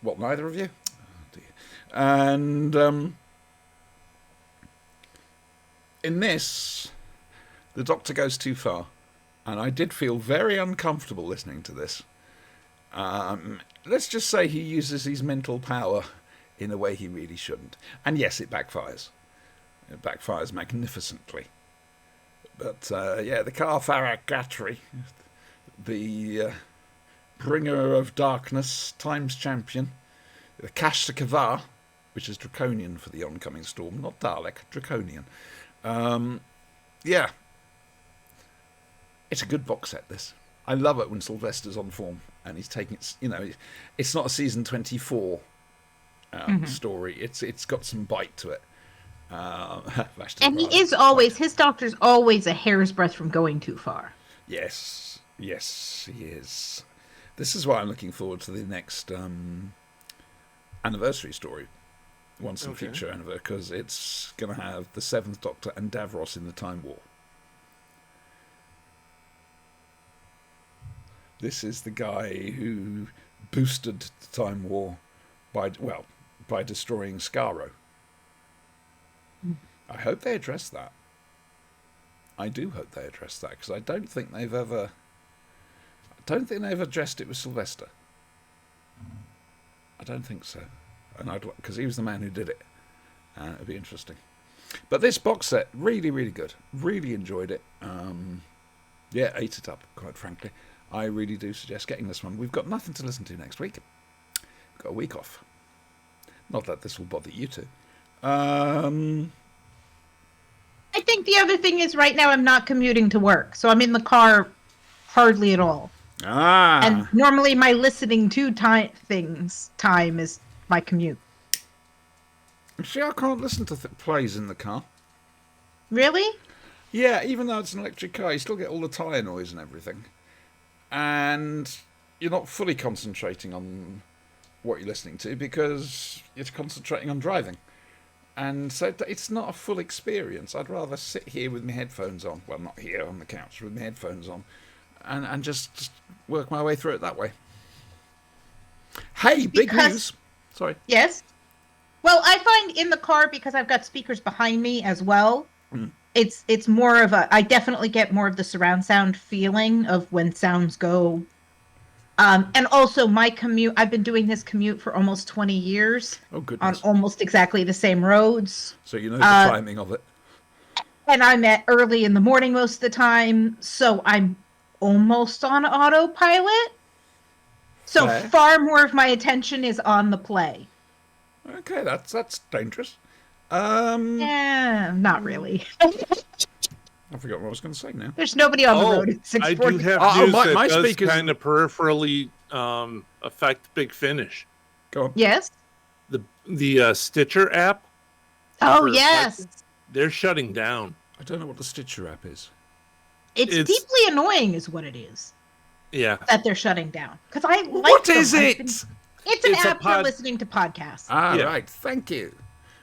What, neither of you? Oh dear. And in this, the Doctor goes too far, and I did feel very uncomfortable listening to this. Let's just say he uses his mental power in a way he really shouldn't. And yes, it backfires. It backfires magnificently. But yeah, the Kar Farak Gatri, the bringer of darkness, times champion, the Kashta Kavar, which is Draconian for the oncoming storm, not Dalek, Draconian. Yeah, it's a good box set, this. I love it when Sylvester's on form and he's taking it, you know, it's not a season 24 story. It's got some bite to it. And he is always, his Doctor's always a hair's breadth from going too far. Yes, he is. This is why I'm looking forward to the next anniversary story, once in future anniversary, because it's going to have the Seventh Doctor and Davros in the Time War. This is the guy who boosted the Time War by destroying Skaro. I hope they address that. I do hope they address that, because I don't think they've addressed it with Sylvester. I don't think so, and because he was the man who did it. It'd be interesting. But this box set, really, really good. Really enjoyed it. Yeah, ate it up, quite frankly. I really do suggest getting this one. We've got nothing to listen to next week. We've got a week off. Not that this will bother you two. I think the other thing is right now I'm not commuting to work, so I'm in the car hardly at all. And normally my listening to time is my commute. See, I can't listen to plays in the car. Really? Yeah, even though it's an electric car, you still get all the tyre noise and everything. And you're not fully concentrating on what you're listening to because you're concentrating on driving. And so it's not a full experience. I'd rather sit here with my headphones on. Well, not here on the couch, with my headphones on. And just work my way through it that way. Hey, big news. Sorry. Yes? Well, I find in the car, because I've got speakers behind me as well, it's more of I definitely get more of the surround sound feeling of when sounds go. And also my commute, I've been doing this commute for almost 20 years. Oh, goodness. On almost exactly the same roads. So you know the timing of it. And I'm at early in the morning most of the time, so I'm almost on autopilot. So far more of my attention is on the play. Okay, that's dangerous. Yeah, not really. I forgot what I was going to say now. There's nobody on the road at 6:40. I do have news my that does speakers kind of peripherally affect Big Finish. Go on. Yes? The Stitcher app. Oh, yes. They're shutting down. I don't know what the Stitcher app is. It's deeply annoying is what it is. Yeah. That they're shutting down. Because I like What them. is it? It's an It's a app for pod- listening to podcasts. Ah, Yeah. right. Thank you.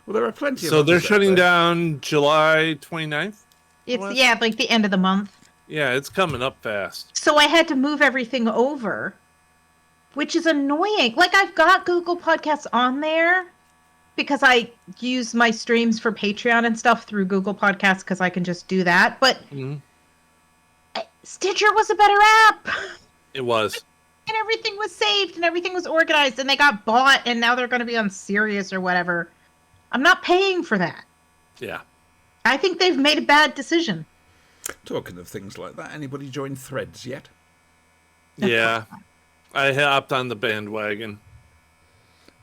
Well, there are plenty of So they're others out shutting there. down July 29th. It's was- like the end of the month. Yeah, it's coming up fast. So I had to move everything over, which is annoying. Like, I've got Google Podcasts on there because I use my streams for Patreon and stuff through Google Podcasts because I can just do that. But Mhm. Stitcher was a better app. It was. And everything was saved and everything was organized and they got bought and now they're going to be on Sirius or whatever. I'm not paying for that. Yeah. I think they've made a bad decision. Talking of things like that, anybody joined Threads yet? Yeah. I hopped on the bandwagon.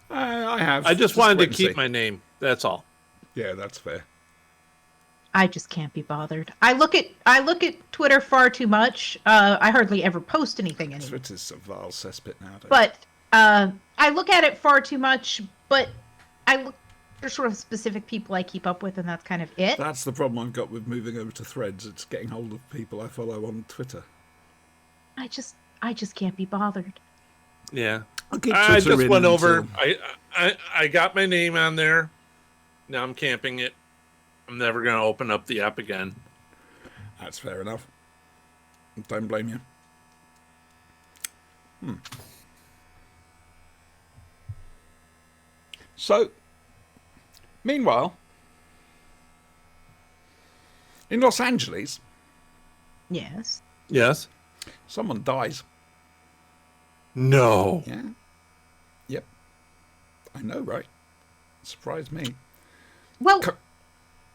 I have. I just wanted wait to and keep see. my name. That's all. Yeah, that's fair. I just can't be bothered. I look at Twitter far too much. I hardly ever post anything anymore. Twitter's a vile cesspit nowadays. But I look at it far too much. But I look for sort of specific people I keep up with, and that's kind of it. That's the problem I've got with moving over to Threads. It's getting hold of people I follow on Twitter. I just can't be bothered. Yeah. I'll keep I Twitter just in went over. until- I got my name on there. Now I'm camping it. I'm never going to open up the app again. That's fair enough. Don't blame you. So, meanwhile, in Los Angeles, Yes. Yes. someone dies. No. Yeah. Yep. I know, right? Surprised me. Well, Co-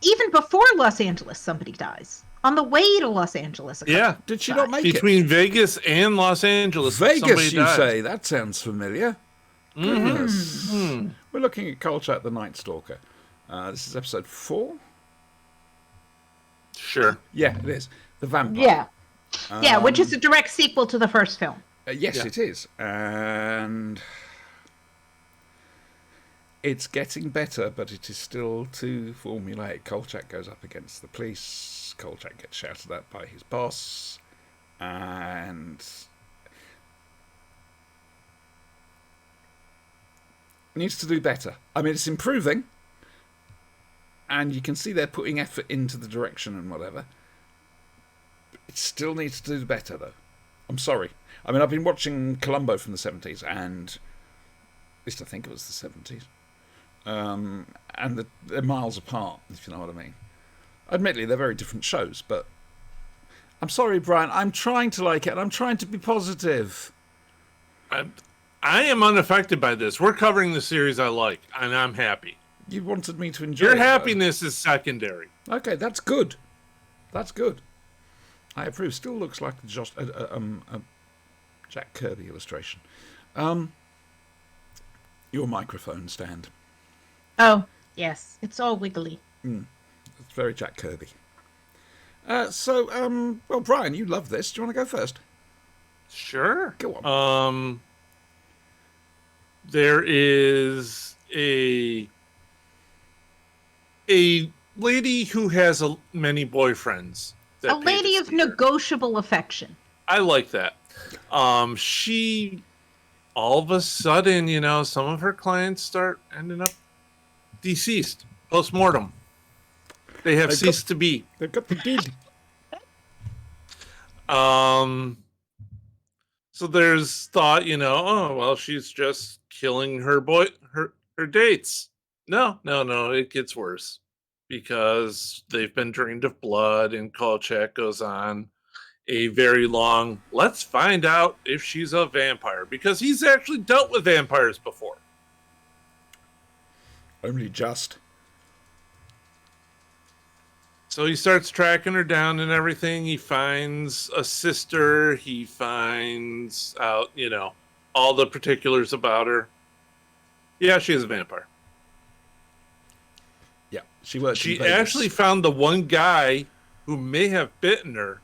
even before Los Angeles, somebody dies. On the way to Los Angeles. a couple Yeah. Did she not make Between Vegas and Los Angeles. it? Vegas, somebody you died. say? That sounds familiar. Goodness. We're looking at Kolchak the Night Stalker. This is episode 4. Sure. Yeah, it is. The Vampire. Yeah. Yeah, which is a direct sequel to the first film. Yes, Yeah. it is. And it's getting better, but it is still too formulaic. Kolchak goes up against the police. Kolchak gets shouted at by his boss. And needs to do better. I mean, it's improving. And you can see they're putting effort into the direction and whatever. It still needs to do better, though. I'm sorry. I mean, I've been watching Columbo from the 70s, and at least I think it was the 70s. And they're miles apart, if you know what I mean. Admittedly, they're very different shows, but I'm sorry, Brian. I'm trying to like it, and I'm trying to be positive. I am unaffected by this. We're covering the series I like, and I'm happy. You wanted me to enjoy Your it, though. happiness is secondary. Okay, that's good. That's good. I approve. Still looks like a Jack Kirby illustration. Your microphone stand. Oh, yes. It's all wiggly. It's very Jack Kirby. Well, Brian, you love this. Do you want to go first? Sure. Go on. There is a lady who has many boyfriends. that A lady pay to of see her. negotiable affection. I like that. She all of a sudden, some of her clients start ending up deceased, post-mortem. They have They've ceased to be. They've got the deed. So there's thought, oh well, she's just killing her dates. No, it gets worse because they've been drained of blood, and Kolchak goes on a very long, let's find out if she's a vampire, because he's actually dealt with vampires before. Only just. So he starts tracking her down and everything. He finds a sister. He finds out, all the particulars about her. Yeah, she is a vampire. Yeah, she works. She in Vegas. actually found the one guy who may have bitten her.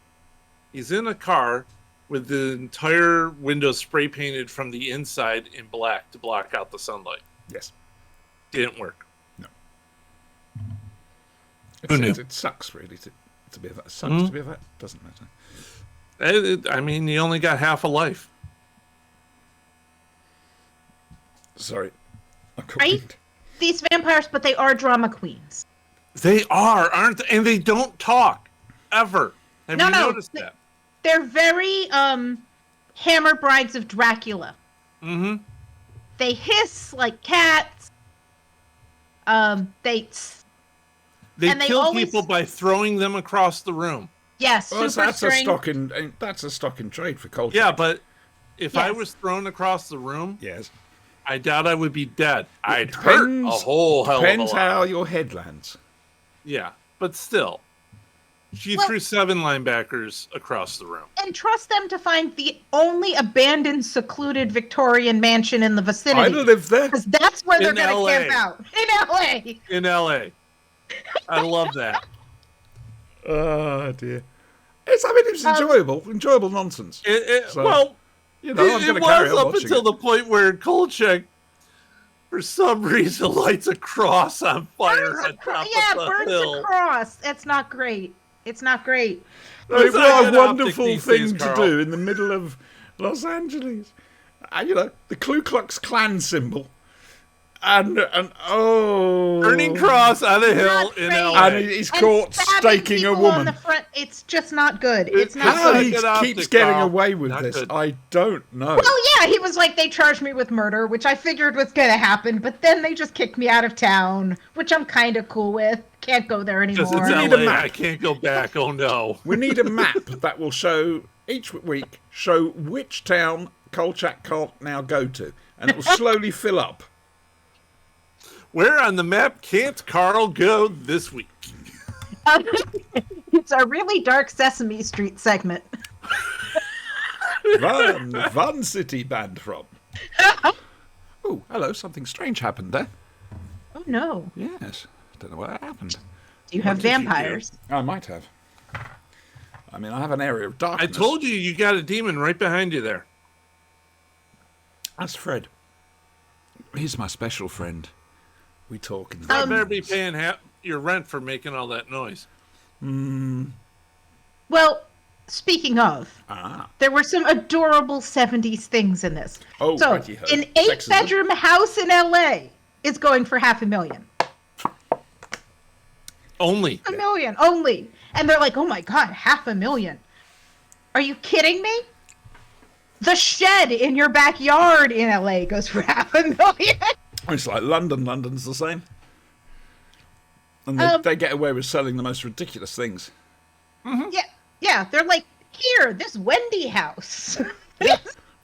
He's in a car with the entire window spray painted from the inside in black to block out the sunlight. Yes. Didn't work. Who knew? It sucks really to be a vet. Sucks to be a vet. Doesn't matter. I mean, he only got half a life. Sorry. I'm Right? coughing. These vampires, but they are drama queens. They are, aren't they? And they don't talk ever. Have No, you no, noticed that? They're very Hammer Brides of Dracula. Mm-hmm. They hiss like cats. They They And they kill always- people by throwing them across the room. yes, Well, super that's a strength. stock in trade for culture. Yeah, but if I Yes. was thrown across the room, Yes. I doubt I would be dead. I'd hurt a whole hell of a Depends lot. how your head lands. Yeah, but still. She Well- threw 7 linebackers across the room. And trust them to find the only abandoned, secluded Victorian mansion in the I'd vicinity. live there. Because that's where they're In going to LA. camp out. In LA. In LA. I love that. Oh dear. It's enjoyable nonsense. So, Well, You know, I'm it going to carry was on up watching until it. the point where Kolchak, for some reason, lights a cross on fire on top of the burns hill. a cross. That's not great. It's not great. What It's not a good optic wonderful these thing days, to Carl. do in the middle of Los Angeles. And, you know, the Ku Klux Klan symbol. And Burning cross on a hill Not in great. LA. And he's And caught stabbing staking a people on woman. the front, it's just not good. It's not How good. he Good optic, keeps getting Carl. away with Not this, good. I don't know. Well, yeah, he was like, they charged me with murder, which I figured was going to happen, but then they just kicked me out of town, which I'm kind of cool with. Can't go there Because anymore. it's We need a LA, map. I can't go back. Oh no. We need a map that will show each week which town Kolchak can't now go to, and it will slowly fill up. Where on the map can't Carl go this week? It's a really dark Sesame Street segment. Van City band from. Oh, hello! Something strange happened there. Oh, no. Yes, don't know what happened. Do you have did you do? vampires? I might have. I mean, I have an area of I darkness. told you got a demon right behind you there. That's Fred. He's my special friend. We talk in I better be paying your rent for making all that noise. Well, speaking of, Ah. there were some adorable 70s things in this. Oh, so, righty-ho. an Sexism. 8-bedroom house in LA is going for $500,000. Only. $1 million only. And they're like, oh my God, $500,000. Are you kidding me? The shed in your backyard in LA goes for $500,000. It's like London. London's the same. And they get away with selling the most ridiculous things. Yeah, they're like, here, this Wendy house.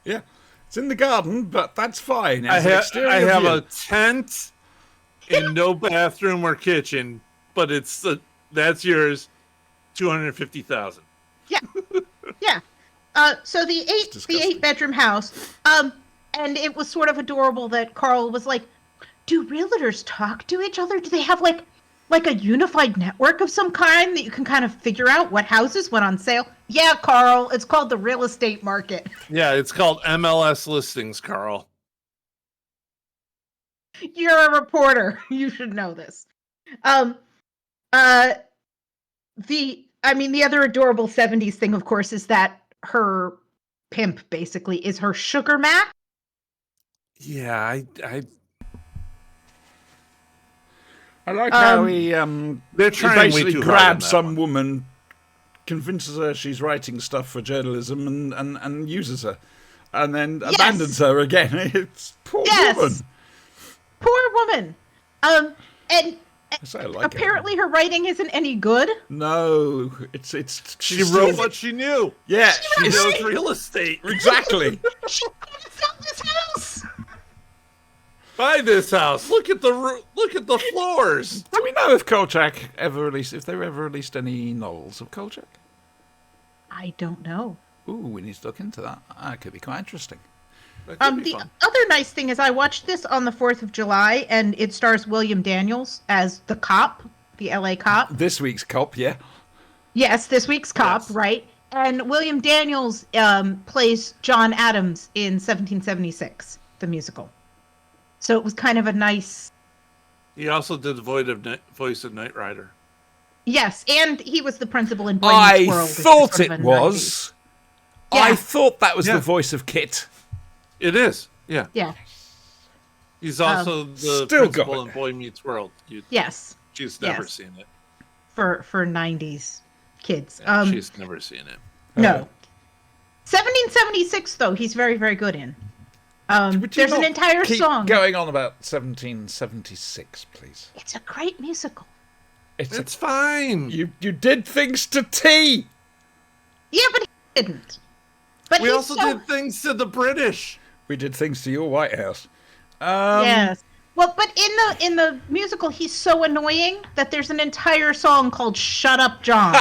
Yeah. It's in the garden, but that's fine. It I has an have exterior view. a tent and no bathroom or kitchen, but that's yours, $250,000. Yeah. So the disgusting. 8-bedroom house, and it was sort of adorable that Carl was like, do realtors talk to each other? Do they have like a unified network of some kind that you can kind of figure out what houses went on sale? Yeah, Carl, it's called the real estate market. Yeah, it's called MLS listings, Carl. You're a reporter. You should know this. The other adorable 70s thing, of course, is that her pimp basically is her sugar Mac. Yeah, I like how they're he trying way basically too hard on grabs that some one. woman, convinces her she's writing stuff for journalism, and uses her, and then Yes. abandons her again. It's poor Yes. woman. Poor woman. And I say I like apparently her writing isn't any good. it. No, it's She she's wrote still- what she knew. Yeah, She she's- knows real estate. exactly. She couldn't sell this house. Buy this house. Look at the floors. Do we know if Kolchak if they ever released any novels of Kolchak? I don't know. Ooh, we need to look into that. That could be quite interesting. That could be The fun. other nice thing is I watched this on the 4th of July, and it stars William Daniels as the cop, the LA cop. This week's cop, yeah. Yes, this week's cop, Yes. right? And William Daniels plays John Adams in 1776, the musical. So it was kind of a nice... He also did the voice of Knight Rider. Yes, and he was the principal in Boy I Meets World. which thought sort of it a was. Yeah. I thought that was Yeah. the voice of Kit. It is. Yeah. 90s. Yeah. He's also the Still principal got in Boy Meets World. Yes, She's never Yes. seen it. for 90s kids. She's never seen it. No. 1776 though, he's very, very good in. Would you There's an not entire keep song. going on about 1776, please. It's a great musical. It's fine. You did things to tea. Yeah, but he didn't. But We he's also so, did things to the British. We did things to your White House. yes. Well, but in the musical, he's so annoying that there's an entire song called "Shut Up, John,"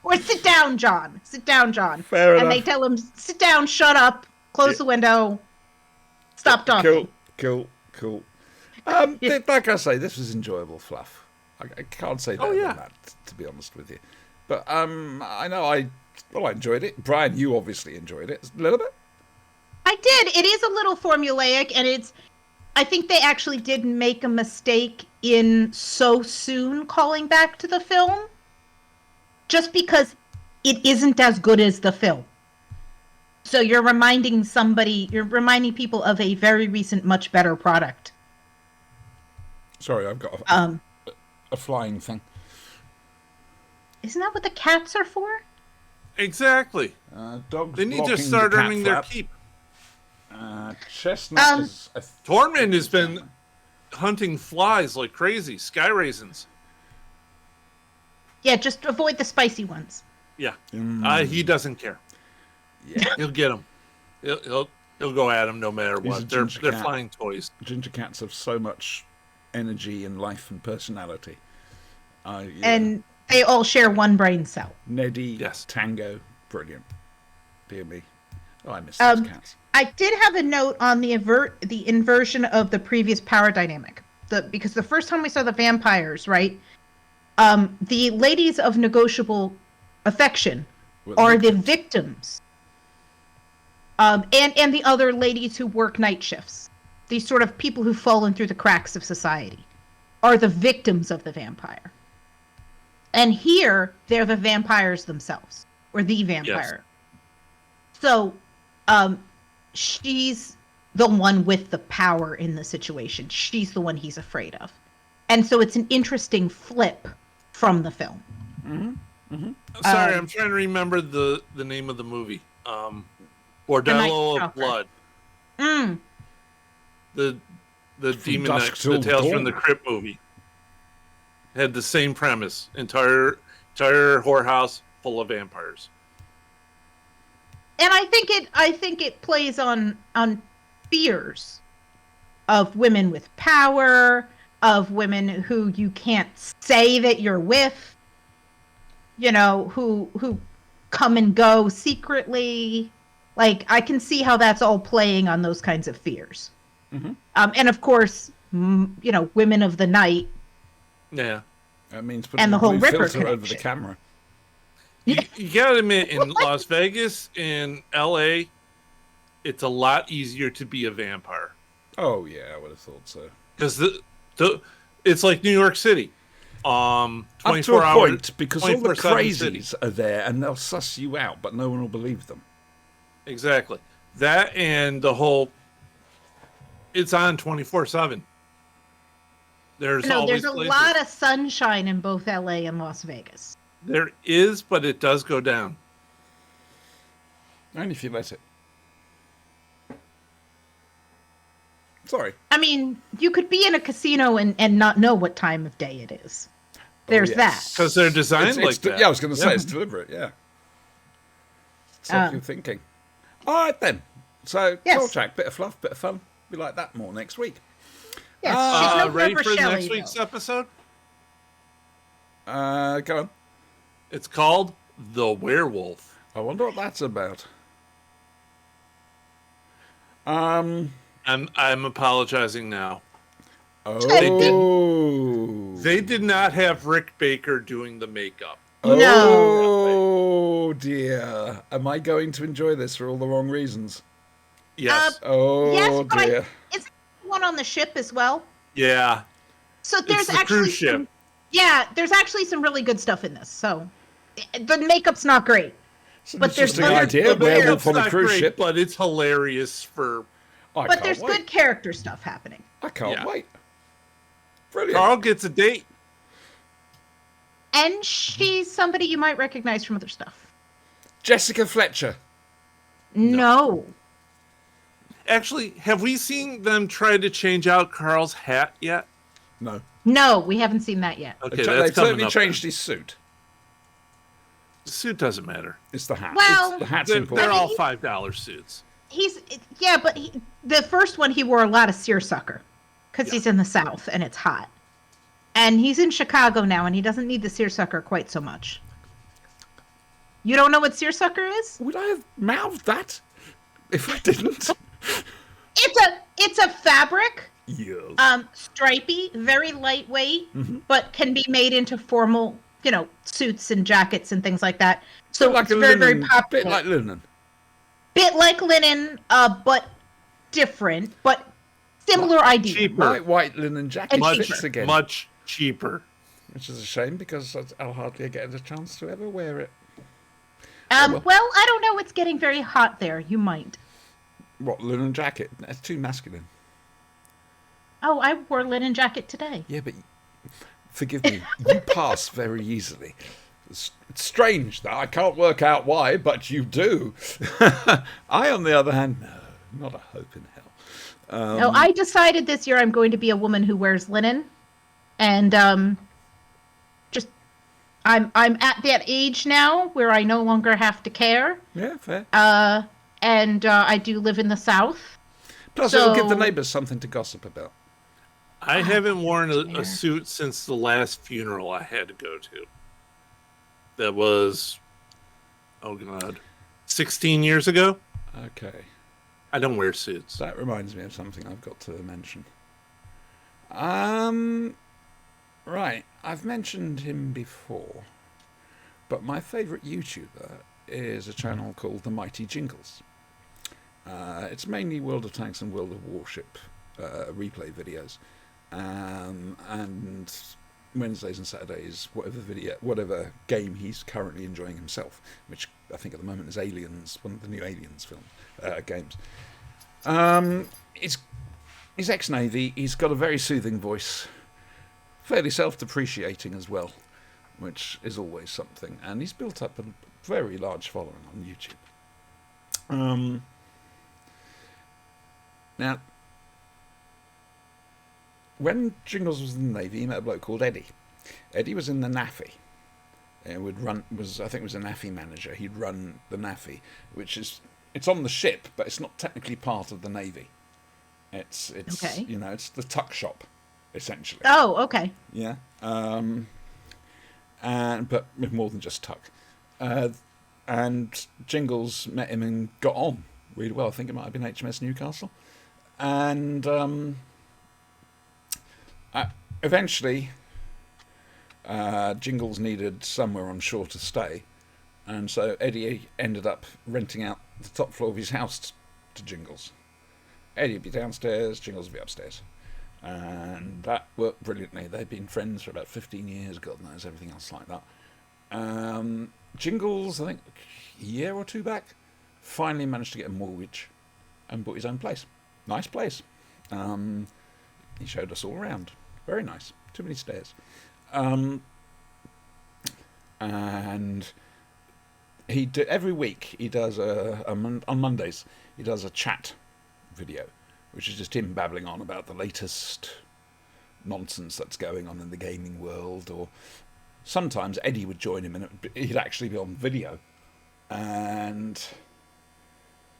or "Sit down, John." Sit down, John. Fair and enough. they tell him, "Sit down, shut up, close the window, stop talking." Cool. Like I say, this was enjoyable fluff. I can't say better than that, to be honest with you. But I know I enjoyed it. Brian, you obviously enjoyed it a little bit. I did. It is a little formulaic, and I think they actually did make a mistake in so soon calling back to the film, just because it isn't as good as the film. So you're reminding people of a very recent, much better product. Sorry, I've got a flying thing. Isn't that what the cats are for? Exactly. Dogs They need to blocking start the cat earning their flap. keep. Chestnut is Tormund has been hunting flies like crazy. Sky raisins. Yeah, just avoid the spicy ones. Yeah. He doesn't care. Yeah. He'll get them. He'll go at them no matter He's a what. They're ginger cat. flying toys. Ginger cats have so much energy and life and personality. Yeah. And they all share one brain cell. Neddy, Yes. Tango, brilliant. Dear me. Oh, I miss those cats. I did have a note on the inversion of the previous power dynamic. Because the first time we saw the vampires, right? The ladies of negotiable affection are the victims. And the other ladies who work night shifts. These sort of people who've fallen through the cracks of society are the victims of the vampire. And here, they're the vampires themselves, or the vampire. Yes. So, she's the one with the power in the situation. She's the one he's afraid of. And so it's an interesting flip from the film. Sorry, I'm trying to remember the name of the movie. Bordello of Blood. The Demon Dusk Knight, Till the Tales Dawn. from the Crypt movie. Had the same premise. Entire whorehouse full of vampires. And I think it plays on fears of women with power, of women who you can't say that you're with, who come and go secretly. Like, I can see how that's all playing on those kinds of fears. And of course, women of the night. Yeah. That means putting And the a whole blue Ripper filter over the connection. camera. You gotta admit, in Las Vegas, in LA, it's a lot easier to be a vampire. Oh, yeah, I would have thought so. Because it's like New York City. Up 24 to a hours, point, because all the 24/7 city. crazies are there and they'll suss you out, but no one will believe them. Exactly. That and the whole, it's on 24/7. There's always there's a places. lot of sunshine in both LA and Las Vegas. There is, but it does go down. Only if you let it. Sorry. I mean, you could be in a casino and not know what time of day it is. There's yes. Because they're designed It's like that. Yeah, I was going to say, Yeah. it's deliberate, yeah. Stop you thinking. All right, then. So, Yes. Kolchak, bit of fluff, bit of fun. Be like that more next week. Yes, she's no Ready Barbara for Shelley, next week's though. episode? Go on. It's called The Werewolf. I wonder what that's about. I'm apologizing now. Oh. They did not have Rick Baker doing the makeup. Oh, dear. Am I going to enjoy this for all the wrong reasons? Yes. Oh, yes, but dear. is one on the ship as well? Yeah. So there's the actually cruise ship. there's actually some really good stuff in this. So the makeup's not great. It's an But there's interesting other- idea. but there's- Werewolf on a not cruise great, ship. but it's hilarious for I But can't there's wait. good character stuff happening. I can't Yeah. wait. Brilliant. Carl gets a date. And she's somebody you might recognize from other stuff. Jessica Fletcher. No. Actually, have we seen them try to change out Carl's hat yet? No. No, we haven't seen that yet. Okay, They've that's coming certainly up. changed his suit. The suit doesn't matter. It's the hat. Well- The hat's They're important. all $5 suits. But the first one he wore a lot of seersucker because Yeah. he's in the South and it's hot. And he's in Chicago now and he doesn't need the seersucker quite so much. You don't know what seersucker is? Would I have mouthed that if I didn't? It's a fabric, Yes. stripy, very lightweight, Mm-hmm. but can be made into formal, suits and jackets and things like that. So Bit like it's a very, linen, very popular. bit like linen. Bit like linen, but different, but similar idea. Cheaper. Light white linen jacket And Much, fits again. much cheaper. Which is a shame because I'll hardly get a chance to ever wear it. Well, I don't know. It's getting very hot there. You might. What, linen jacket? That's too masculine. Oh, I wore a linen jacket today. Yeah, but forgive me, you pass very easily. It's strange that I can't work out why, but you do. I, on the other hand, no, not a hope in hell. No, I decided this year I'm going to be a woman who wears linen, and just I'm at that age now where I no longer have to care. Yeah, fair. And I do live in the South. Plus, it'll give the so- neighbours something to gossip about. I haven't worn dear. a suit since the last funeral I had to go to. That was, oh God, 16 years ago. Okay. I don't wear suits. That reminds me of something I've got to mention. Right, I've mentioned him before, but my favourite YouTuber is a channel called The Mighty Jingles. It's mainly World of Tanks and World of Warship replay videos, and Wednesdays and Saturdays, whatever game he's currently enjoying himself, which I think at the moment is Aliens, one of the new Aliens games. He's ex-Navy. He's got a very soothing voice, fairly self-depreciating as well, which is always something. And he's built up a very large following on YouTube. Now, when Jingles was in the Navy, he met a bloke called Eddie. Eddie was in the NAFI. I think it was a NAFI manager. He'd run the NAFI, it's on the ship, but it's not technically part of the Navy. It's Okay. it's the tuck shop, essentially. Oh, okay. Yeah. But with more than just tuck. And Jingles met him and got on really well. I think it might have been HMS Newcastle. And eventually, Jingles needed somewhere on shore to stay. And so Eddie ended up renting out the top floor of his house to Jingles. Eddie would be downstairs, Jingles would be upstairs. And that worked brilliantly. They'd been friends for about 15 years, God knows, everything else like that. Jingles, I think a year or two back, finally managed to get a mortgage and bought his own place. Nice place. He showed us all around. Very nice. Too many stairs. And every week he does on Mondays he does a chat video, which is just him babbling on about the latest nonsense that's going on in the gaming world. Or sometimes Eddie would join him and he'd actually be on video, and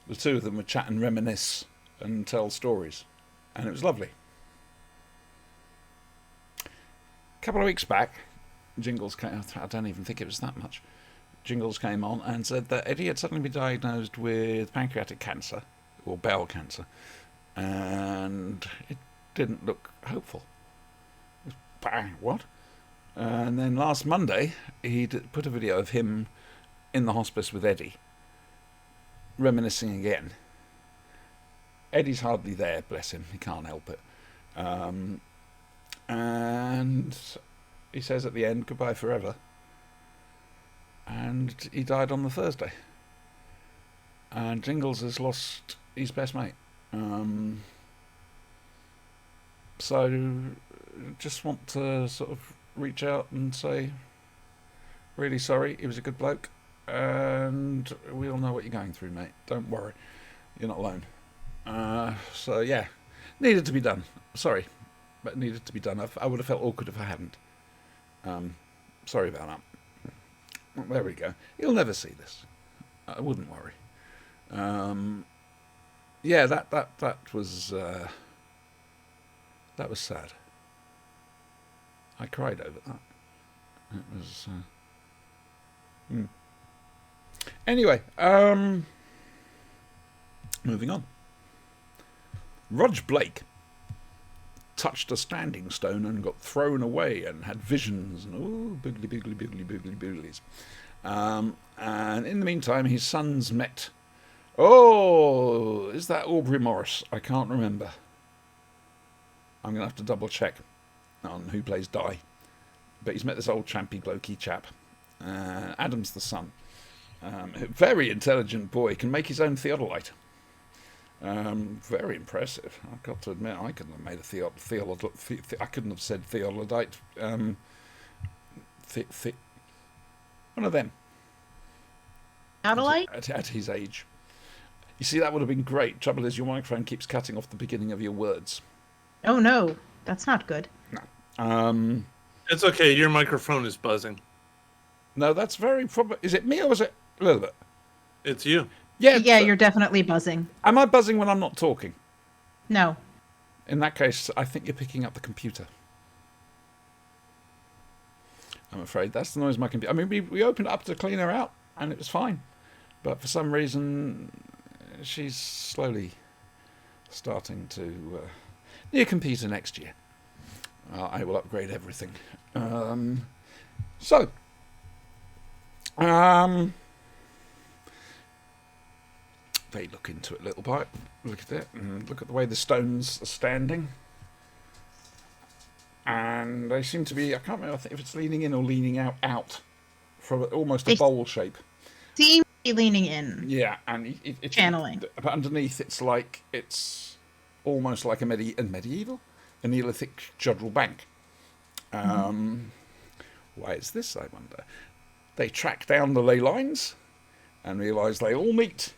the two of them would chat and reminisce and tell stories, and it was lovely. A couple of weeks back, Jingles came. I don't even think it was that much. Jingles came on and said that Eddie had suddenly been diagnosed with pancreatic cancer, or bowel cancer, and it didn't look hopeful. Bang, what? And then last Monday, he put a video of him in the hospice with Eddie, reminiscing again. Eddie's hardly there, bless him, he can't help it. And he says at the end, goodbye forever. And he died on the Thursday, And Jingles has lost his best mate. So, just want to sort of reach out and say, really sorry, he was a good bloke, and we all know what you're going through, mate. Don't worry, you're not alone. So yeah, needed to be done. Sorry, but needed to be done. I would have felt awkward if I hadn't. Sorry about that. Well, there we go. He'll never see this. I wouldn't worry. Yeah, that was sad. I cried over that. It was. Anyway, moving on. Rog Blake touched a standing stone and got thrown away and had visions and booglies. And in the meantime, his sons met. Oh, is that Aubrey Morris? I can't remember. I'm going to have to double check on who plays Di. But he's met this old champy blokey chap. Adam's the son. Very intelligent boy, can make his own theodolite. Very impressive. I've got to admit, I couldn't have made a I couldn't have said theodolite. One of them. Adelaide? At his age. You see, that would have been great. Trouble is, your microphone keeps cutting off the beginning of your words. Oh no, that's not good. No. It's okay. Your microphone is buzzing. No, that's very probably. Is it me or was it a little bit? It's you. Yeah. Yeah, you're definitely buzzing. Am I buzzing when I'm not talking? No. In that case, I think you're picking up the computer. I'm afraid that's the noise my computer. I mean, we opened it up to clean her out, and it was fine. But for some reason, she's slowly starting to need a computer next year. I will upgrade everything. They look into it a little bit. Look at it. And look at the way the stones are standing. And they seem to be, I can't remember if it's leaning in or leaning out from almost a bowl shape. Seem to be leaning in. Yeah, and it's channeling. But underneath, it's almost like a medieval, a Neolithic jodrell bank. Why is this, I wonder? They track down the ley lines and realise they all meet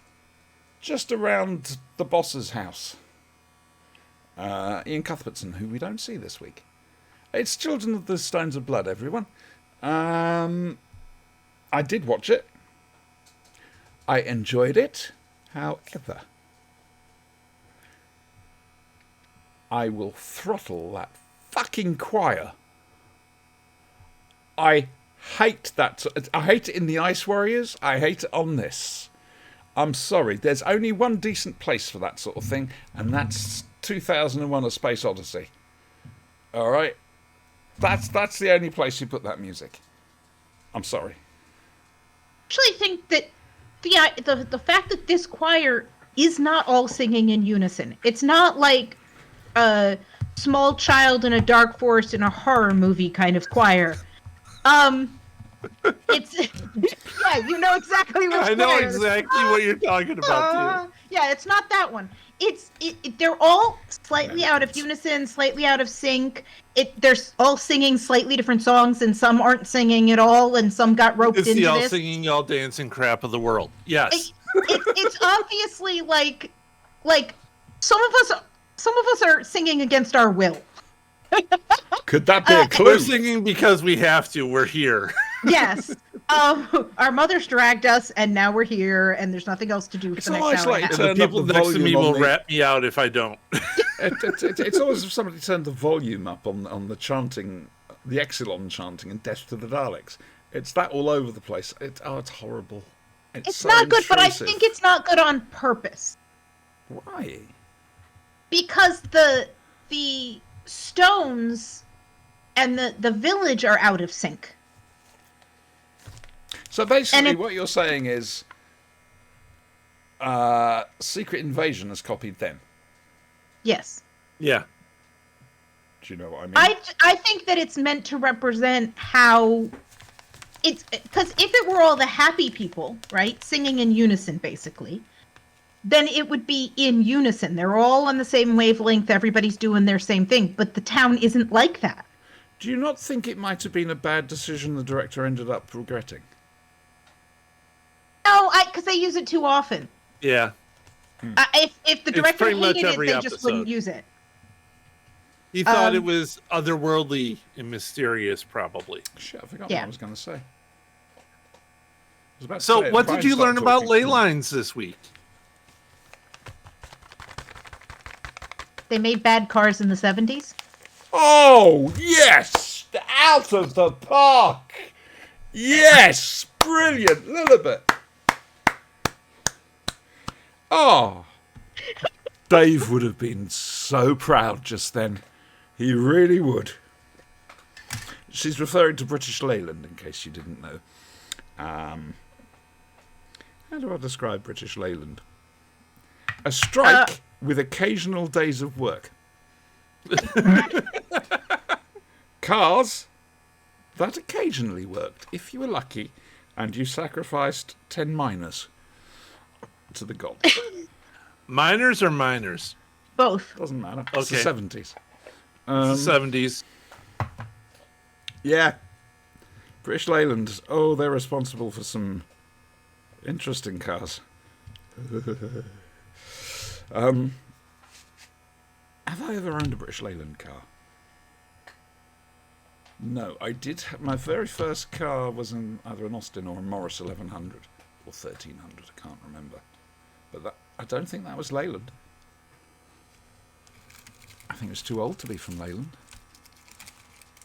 just around the boss's house. Ian Cuthbertson, who we don't see this week. It's Children of the Stones of Blood, everyone. I did watch it. I enjoyed it. However, I will throttle that fucking choir. I hate that. I hate it in the Ice Warriors. I hate it on this. I'm sorry. There's only one decent place for that sort of thing, and that's 2001: A Space Odyssey. All right, that's the only place you put that music. I'm sorry. I actually think that the fact that this choir is not all singing in unison. It's not like a small child in a dark forest in a horror movie kind of choir. It's yeah, you know exactly what I know exactly what you're talking about, too. Yeah, it's not that one. They're all slightly out of unison, slightly out of sync. They're all singing slightly different songs, and some aren't singing at all, and some got roped It's into the all this. singing, all dancing crap of the world. Yes. It's obviously like some of us are singing against our will. Could that be a clue? We're singing because we have to. We're here. Yes. Our mothers dragged us, and now we're here, and there's nothing else to do for It's the next always hour. like and a half. The Turn up people the next to me volume will on the- rat me out if I don't. It's always if somebody turned the volume up on the chanting, the Exelon chanting, and Death to the Daleks. It's that all over the place. It's horrible. It's so not good, but I intrusive. think it's not good on purpose. Why? Because the stones and the village are out of sync. So basically, And what you're saying is, Secret Invasion has copied them. Yes. Yeah. Do you know what I mean? I think that it's meant to represent how it's because if it were all the happy people, right, singing in unison, basically, then it would be in unison. They're all on the same wavelength. Everybody's doing their same thing. But the town isn't like that. Do you not think it might have been a bad decision the director ended up regretting? No, because they use it too often. Yeah. If the director pretty much hated it, every they just wouldn't episode. use it. He thought it was otherworldly and mysterious, probably. Shit, I forgot Yeah. what I was going to say. I was about to So, say it, what Brian did you started learn about talking. ley lines this week? They made bad cars in the 70s. Oh, yes! Out of the park! Yes! Brilliant! Lilibet. Oh. Dave would have been so proud just then. He really would. She's referring to British Leyland, in case you didn't know. How do I describe British Leyland? A strike with occasional days of work. Cars that occasionally worked, if you were lucky, and you sacrificed 10 miners to the gods. Miners or miners? Both. Doesn't matter. It's the Okay. 70s. 70s. Yeah. British Leyland. Oh, they're responsible for some interesting cars. Have I ever owned a British Leyland car? No, I did. My very first car was either an Austin or a Morris 1100 or 1300. I can't remember. But I don't think that was Leyland. I think it was too old to be from Leyland.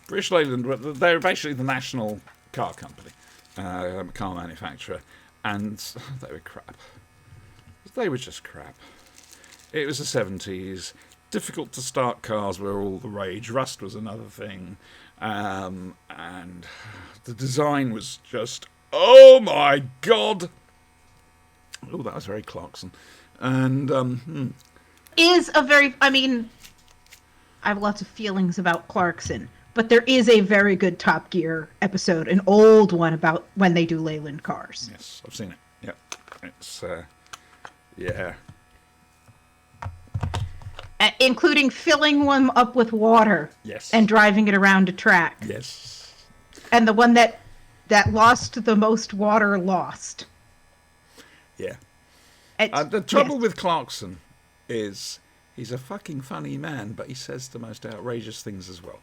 British Leyland, they're basically the national car company, car manufacturer, and they were crap. They were just crap. It was the 70s. Difficult to start cars were all the rage. Rust was another thing. And the design was just, oh my God. Oh, that was very Clarkson. And, Is a very, I mean, I have lots of feelings about Clarkson, but there is a very good Top Gear episode, an old one about when they do Leyland cars. yes, I've seen it. Yep. It's, yeah. Including filling one up with water Yes. and driving it around a track. Yes. And the one that lost the most water lost. Yeah. It's- The trouble yes. with Clarkson is he's a fucking funny man, but he says the most outrageous things as well.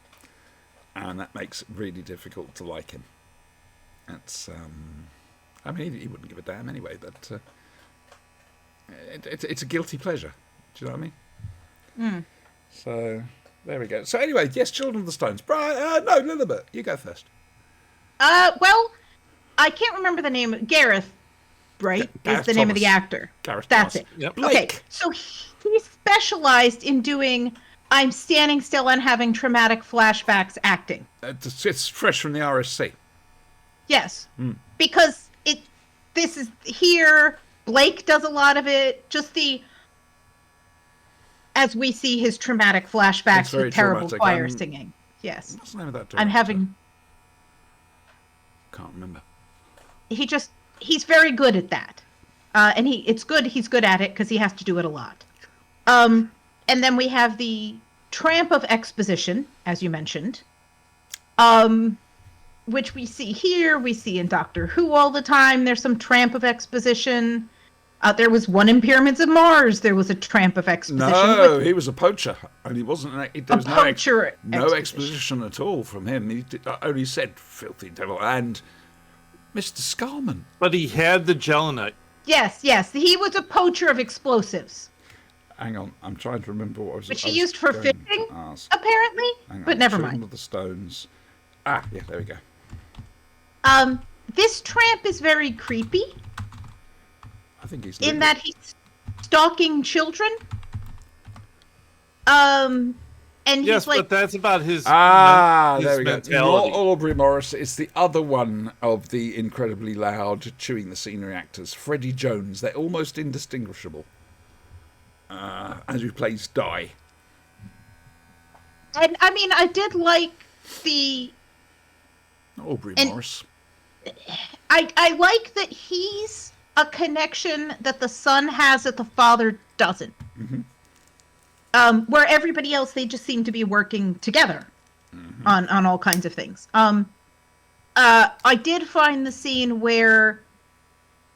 And that makes it really difficult to like him. That's, I mean, he wouldn't give a damn anyway, but it's a guilty pleasure. Do you know what I mean? So, there we go. So anyway, yes, Children of the Stones. Brian, no, Lilibet, you go first. Well, I can't remember the name. Gareth, right? Gareth is the name of the Thomas. actor. Gareth That's Thomas. it. Yep. Okay, Blake. so he specialized in doing I'm standing still and having traumatic flashbacks acting. It's fresh from the RSC. Yes. Because this is here, Blake does a lot of it, just as we see his traumatic It's flashbacks very with terrible traumatic. choir singing. Yes. What's the name of that director? I'm having Can't remember. he's very good at that. And he's good at it because he has to do it a lot. And then we have the Tramp of Exposition, as you mentioned, which we see here, we see in Doctor Who all the time. There's some Tramp of Exposition. There was one in Pyramids of Mars. There was a Tramp of Exposition. No, with he was a poacher, and he wasn't. There was poacher no exposition. exposition at all from him. He only said "filthy devil" and Mr. Scarman. But he had the Gelinite. Yes, he was a poacher of explosives, Hang on, I'm trying to remember what I was. which I he was used for going fishing, to ask. apparently. Hang on, But never Children mind. of the Stones. Ah, yeah, there we go. This tramp is very creepy I think he's in that he's stalking children. And Yes, he's like, but that's about his, Ah, his there we go. mentality. Not Aubrey Morris. It's the other one of the incredibly loud, chewing the scenery actors, Freddie Jones. They're almost indistinguishable. As who plays Di. and I mean, I did like the Not Aubrey And- Morris. I like that he's a connection that the son has that the father doesn't. Where everybody else, they just seem to be working together on all kinds of things. I did find the scene where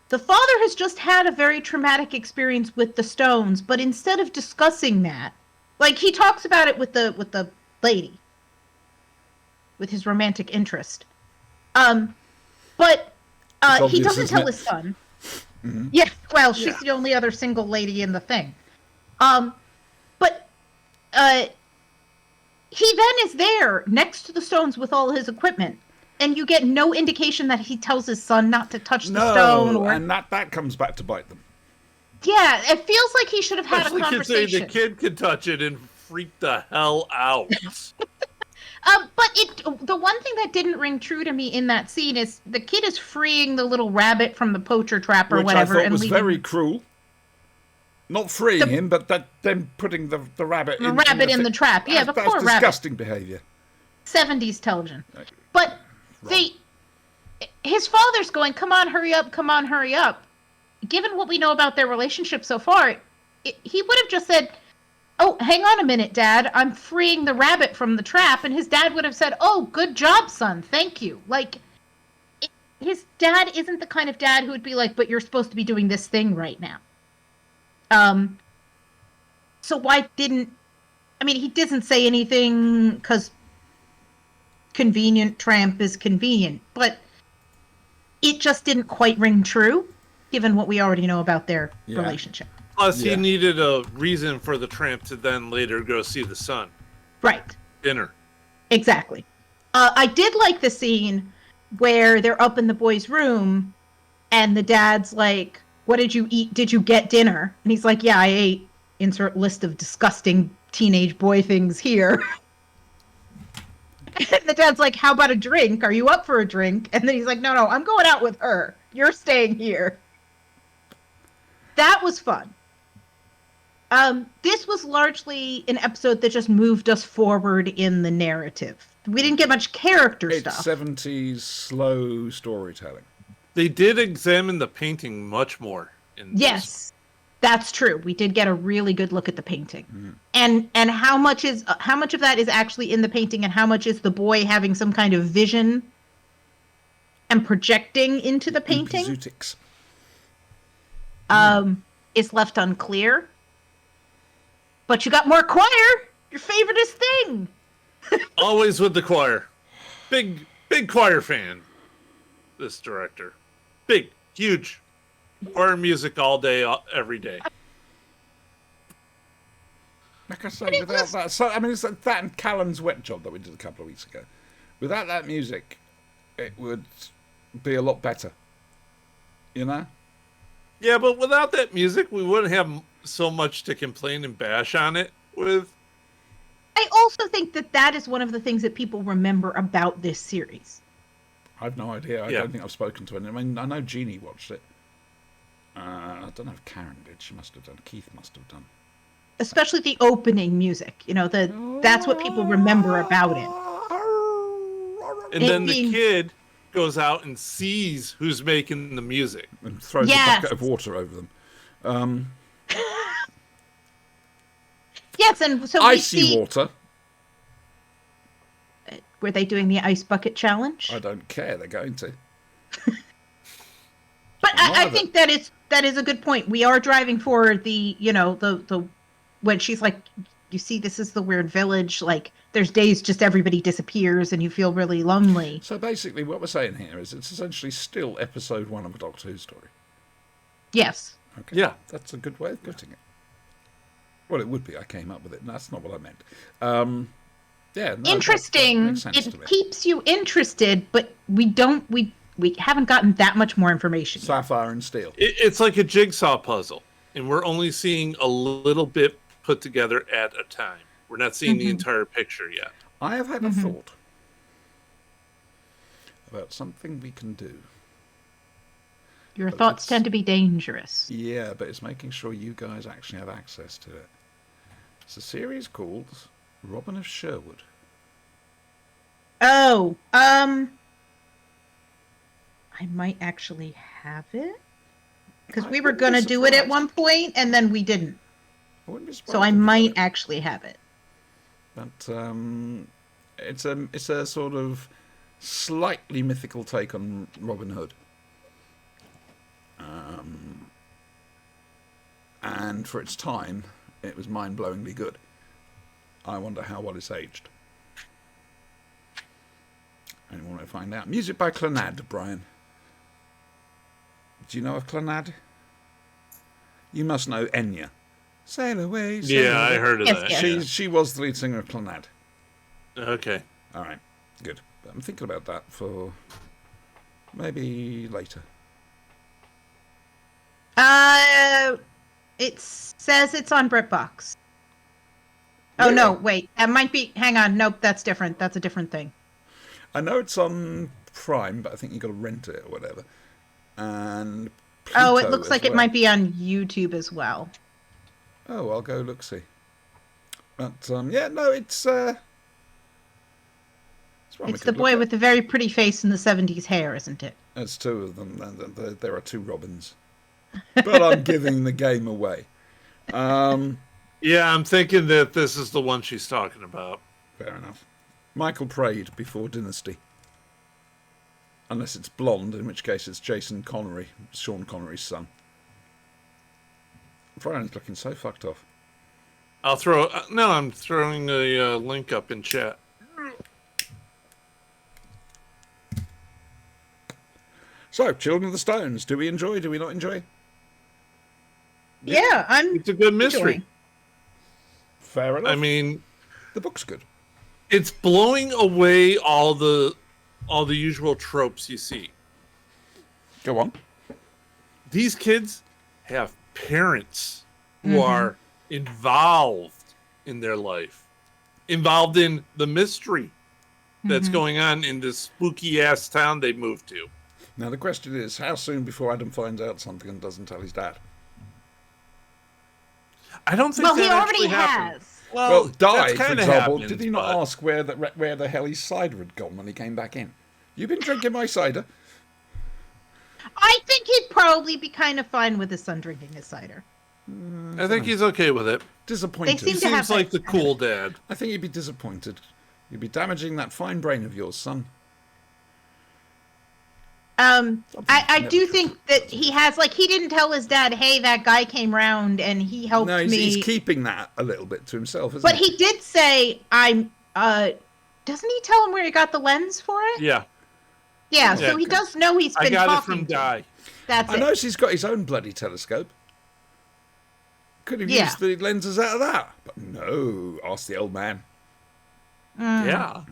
the father has just had a very traumatic experience with the stones, but instead of discussing that, like he talks about it with the lady, with his romantic interest. But he obvious, doesn't isn't tell it? his son. Yeah, well, she's the only other single lady in the thing. But he then is there next to the stones with all his equipment, and you get no indication that he tells his son not to touch the stone. Or and that comes back to bite them. yeah, it feels like he should have had a Especially considering conversation. the kid could touch it and freak the hell out. But the one thing that didn't ring true to me in that scene is the kid is freeing the little rabbit from the poacher trap or Which whatever, I thought and was leaving very cruel. Not freeing him, but them putting the rabbit the rabbit in the trap. Yeah, the that's poor rabbit. disgusting behaviour. 70s television. But his father's going, come on, hurry up, come on, hurry up. Given what we know about their relationship so far, he would have just said, oh, hang on a minute, Dad, I'm freeing the rabbit from the trap. And his dad would have said, oh, good job, son, thank you. Like, his dad isn't the kind of dad who would be like, but you're supposed to be doing this thing right now. So why didn't, I mean, he doesn't say anything because convenient tramp is convenient, but it just didn't quite ring true given what we already know about their relationship. Plus, Yeah. he needed a reason for the tramp to then later go see the son. Right. Dinner. Exactly. I did like the scene where they're up in the boy's room and the dad's like, what did you eat? Did you get dinner? And he's like, yeah, I ate. Insert list of disgusting teenage boy things here. And the dad's like, how about a drink? Are you up for a drink? And then he's like, no, I'm going out with her. You're staying here. That was fun. This was largely an episode that just moved us forward in the narrative. We didn't get much character It's stuff. 70s slow storytelling. They did examine the painting much more. In this. Yes, that's true. We did get a really good look at the painting, and how much of that is actually in the painting, and how much is the boy having some kind of vision and projecting into the painting, Epizootics. is left unclear. But you got more choir. Your favoriteest thing. Always with the choir. Big choir fan. This director. Big, huge. Choir music all day, every day. Like I say, without that, so I mean, it's like that and Callan's Wet Job that we did a couple of weeks ago. Without that music, it would be a lot better. You know? Yeah, but without that music, we wouldn't have so much to complain and bash on it with. I also think that is one of the things that people remember about this series. I've no idea. I don't think I've spoken to anyone. I mean, I know Jeannie watched it. I don't know if Karen did. She must have done. Keith must have done. Especially the opening music. You know, that's what people remember about it. And then the kid goes out and sees who's making the music. And throws a bucket of water over them. Yes, and so Icy water. Were they doing the ice bucket challenge? I don't care. They're going to. But I think that is a good point. We are driving for the when she's like, you see, this is the weird village. Like, there's days just everybody disappears and you feel really lonely. So basically, what we're saying here is it's essentially still episode 1 of a Doctor Who story. Yes. Okay. Yeah. That's a good way of putting it. Well, it would be. I came up with it, and that's not what I meant. Yeah. No, Interesting. That makes sense to It me. keeps you interested, but we haven't gotten that much more information. Sapphire and Steel. It's like a jigsaw puzzle, and we're only seeing a little bit put together at a time. We're not seeing the entire picture yet. I have had a thought about something we can do. Your But thoughts it's- tend to be dangerous. Yeah, but it's making sure you guys actually have access to it. It's a series called Robin of Sherwood. Oh, I might actually have it. Because I we were wouldn't going be to do it at surprised. one point, and then we didn't. I wouldn't be surprised So I if you got might it. actually have it. But it's a sort of slightly mythical take on Robin Hood. And for its time, it was mind-blowingly good. I wonder how well it's aged. Anyone want to find out? Music by Clannad, Brian. Do you know of Clannad? You must know Enya. Sail away, sail Yeah, I away. heard of Yes, that. yes. She was the lead singer of Clannad. Yeah. Okay. All right, good. But I'm thinking about that for maybe later. It says it's on BritBox. Oh, no, wait. That might be... Hang on. Nope, that's different. That's a different thing. I know it's on Prime, but I think you got to rent it or whatever. And Oh, it Pluto looks as like it well. might be on YouTube as well. Oh, I'll go look see. But yeah, no, it's one we It's could the boy look at. with the very pretty face and the 70s hair, isn't it? There's two of them. There are two Robins, but I'm giving the game away. Yeah, I'm thinking that this is the one she's talking about. Fair enough. Michael Praed before Dynasty. Unless it's blonde, in which case it's Jason Connery, Sean Connery's son. Brian's looking so fucked off. I'll throw. No, I'm throwing the link up in chat. So, Children of the Stones. Do we enjoy? Do we not enjoy? Yeah, I'm It's a good mystery. enjoying. Fair enough. I mean, the book's good. it's blowing away all the usual tropes you see. Go on. These kids have parents who are involved in their life, involved in the mystery that's going on in this spooky ass town they moved to. Now the question is, how soon before Adam finds out something and doesn't tell his dad? I don't think Well, he that already actually happened. has. Well, that Di, for kinda example, happens, did he not but- ask where the hell his cider had gone when he came back in? You've been drinking my cider? I think he'd probably be kind of fine with his son drinking his cider. I think he's okay with it. Disappointed. They seem to have Seems like the that- cool dad. I think you'd be disappointed. You'd be damaging that fine brain of yours, son. I do think that he has, like, he didn't tell his dad, hey, that guy came round and he helped No, me. he's keeping that a little bit to himself, isn't But he? he did say, doesn't he tell him where he got the lens for it? Yeah, Yeah, Yeah, so he does know he's I been got it talking from to him. Di. That's I it. know he's got his own bloody telescope. Could have Yeah. used the lenses out of that. But no, asked the old man, Yeah,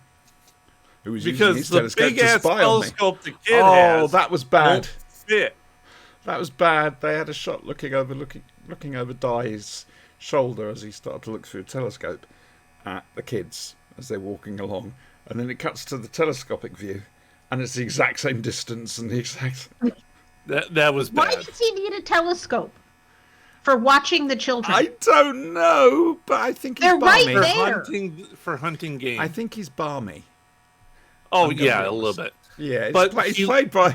who was using because his the telescope big to ass spy on me. telescope the kid Oh, has that was bad. won't fit. That was bad. They had a shot looking over Di's shoulder as he started to look through a telescope at the kids as they're walking along, and then it cuts to the telescopic view, and it's the exact same distance and the exact. That was Why bad. does he need a telescope? For watching the children. I don't know, but I think he's They're right balmy. there. For hunting game. I think he's balmy. Oh I'm gonna yeah, be a little honest. bit. Yeah, But he's played by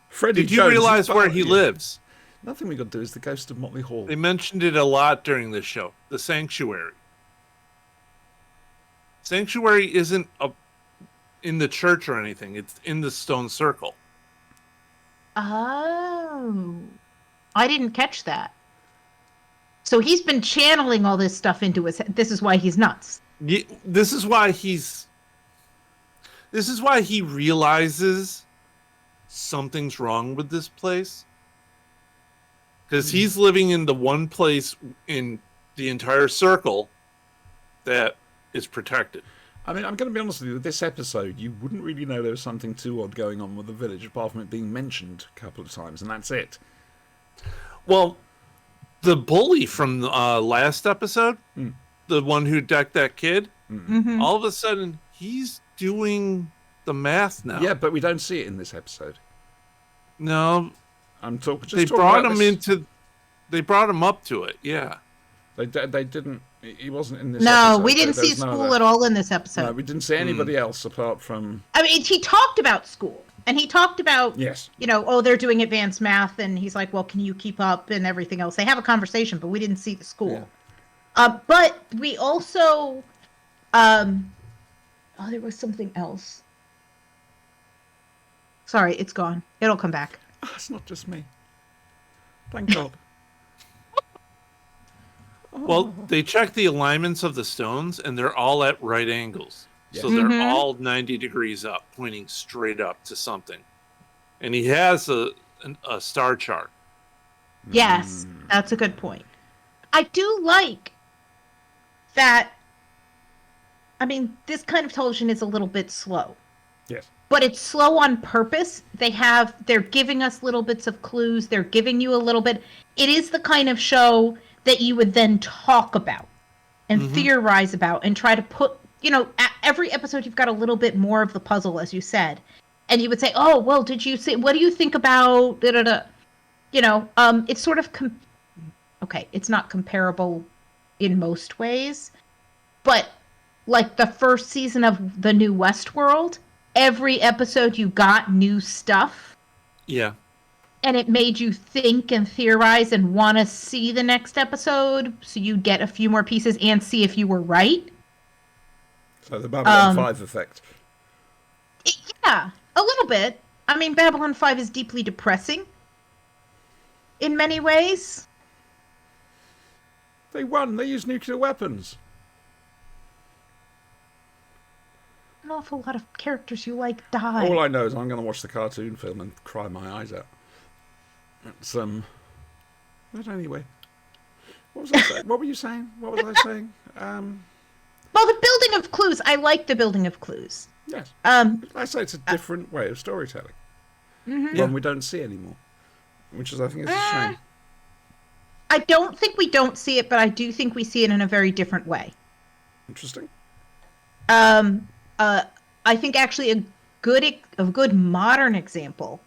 Freddie did you Jones. realize He's where he balmy. lives? Nothing we got to do is the ghost of Motley Hall. They mentioned it a lot during this show. The sanctuary. Sanctuary isn't in the church or anything. It's in the stone circle. Oh. I didn't catch that. So he's been channeling all this stuff into his head. This is why he's nuts. This is why he realizes something's wrong with this place. Because he's living in the one place in the entire circle that is protected. I mean, I'm going to be honest with you. With this episode, you wouldn't really know there was something too odd going on with the village, apart from it being mentioned a couple of times, and that's it. Well, the bully from the last episode, the one who decked that kid, all of a sudden he's doing the math now. Yeah, but we don't see it in this episode. No, I'm talking. they brought him into. They brought him up to it. Yeah. They didn't. He wasn't in this. No, episode. we didn't There see was no school other- at all in this episode. No, we didn't see anybody else apart from. I mean, he talked about school. And he talked about, Yes. they're doing advanced math, and he's like, well, can you keep up and everything else? They have a conversation, but we didn't see the school. But we also, there was something else. Sorry, it's gone. It'll come back. Oh, it's not just me. Thank God. Well, they check the alignments of the stones, and they're all at right angles. So they're all 90 degrees up, pointing straight up to something. And he has a star chart. Yes, that's a good point. I do like that. I mean, this kind of television is a little bit slow. Yes. But it's slow on purpose. They're giving us little bits of clues. They're giving you a little bit. It is the kind of show that you would then talk about and theorize about and try to put, at every episode you've got a little bit more of the puzzle, as you said. And you would say, oh, well, did you say, what do you think about, da-da-da? It's sort of, okay, it's not comparable in most ways. But like the first season of the new Westworld, every episode you got new stuff. Yeah. And it made you think and theorize and want to see the next episode, so you get a few more pieces and see if you were right. So the Babylon 5 effect. Yeah, a little bit. I mean, Babylon 5 is deeply depressing in many ways. They won. They used nuclear weapons. An awful lot of characters you like die. All I know is I'm going to watch the cartoon film and cry my eyes out. It's But anyway, what was I saying? What were you saying? What was I saying? Well, the building of clues. I like the building of clues. Yes. I say it's a different way of storytelling. One we don't see anymore, which is, I think, is a shame. I don't think we don't see it, but I do think we see it in a very different way. Interesting. I think actually a good modern example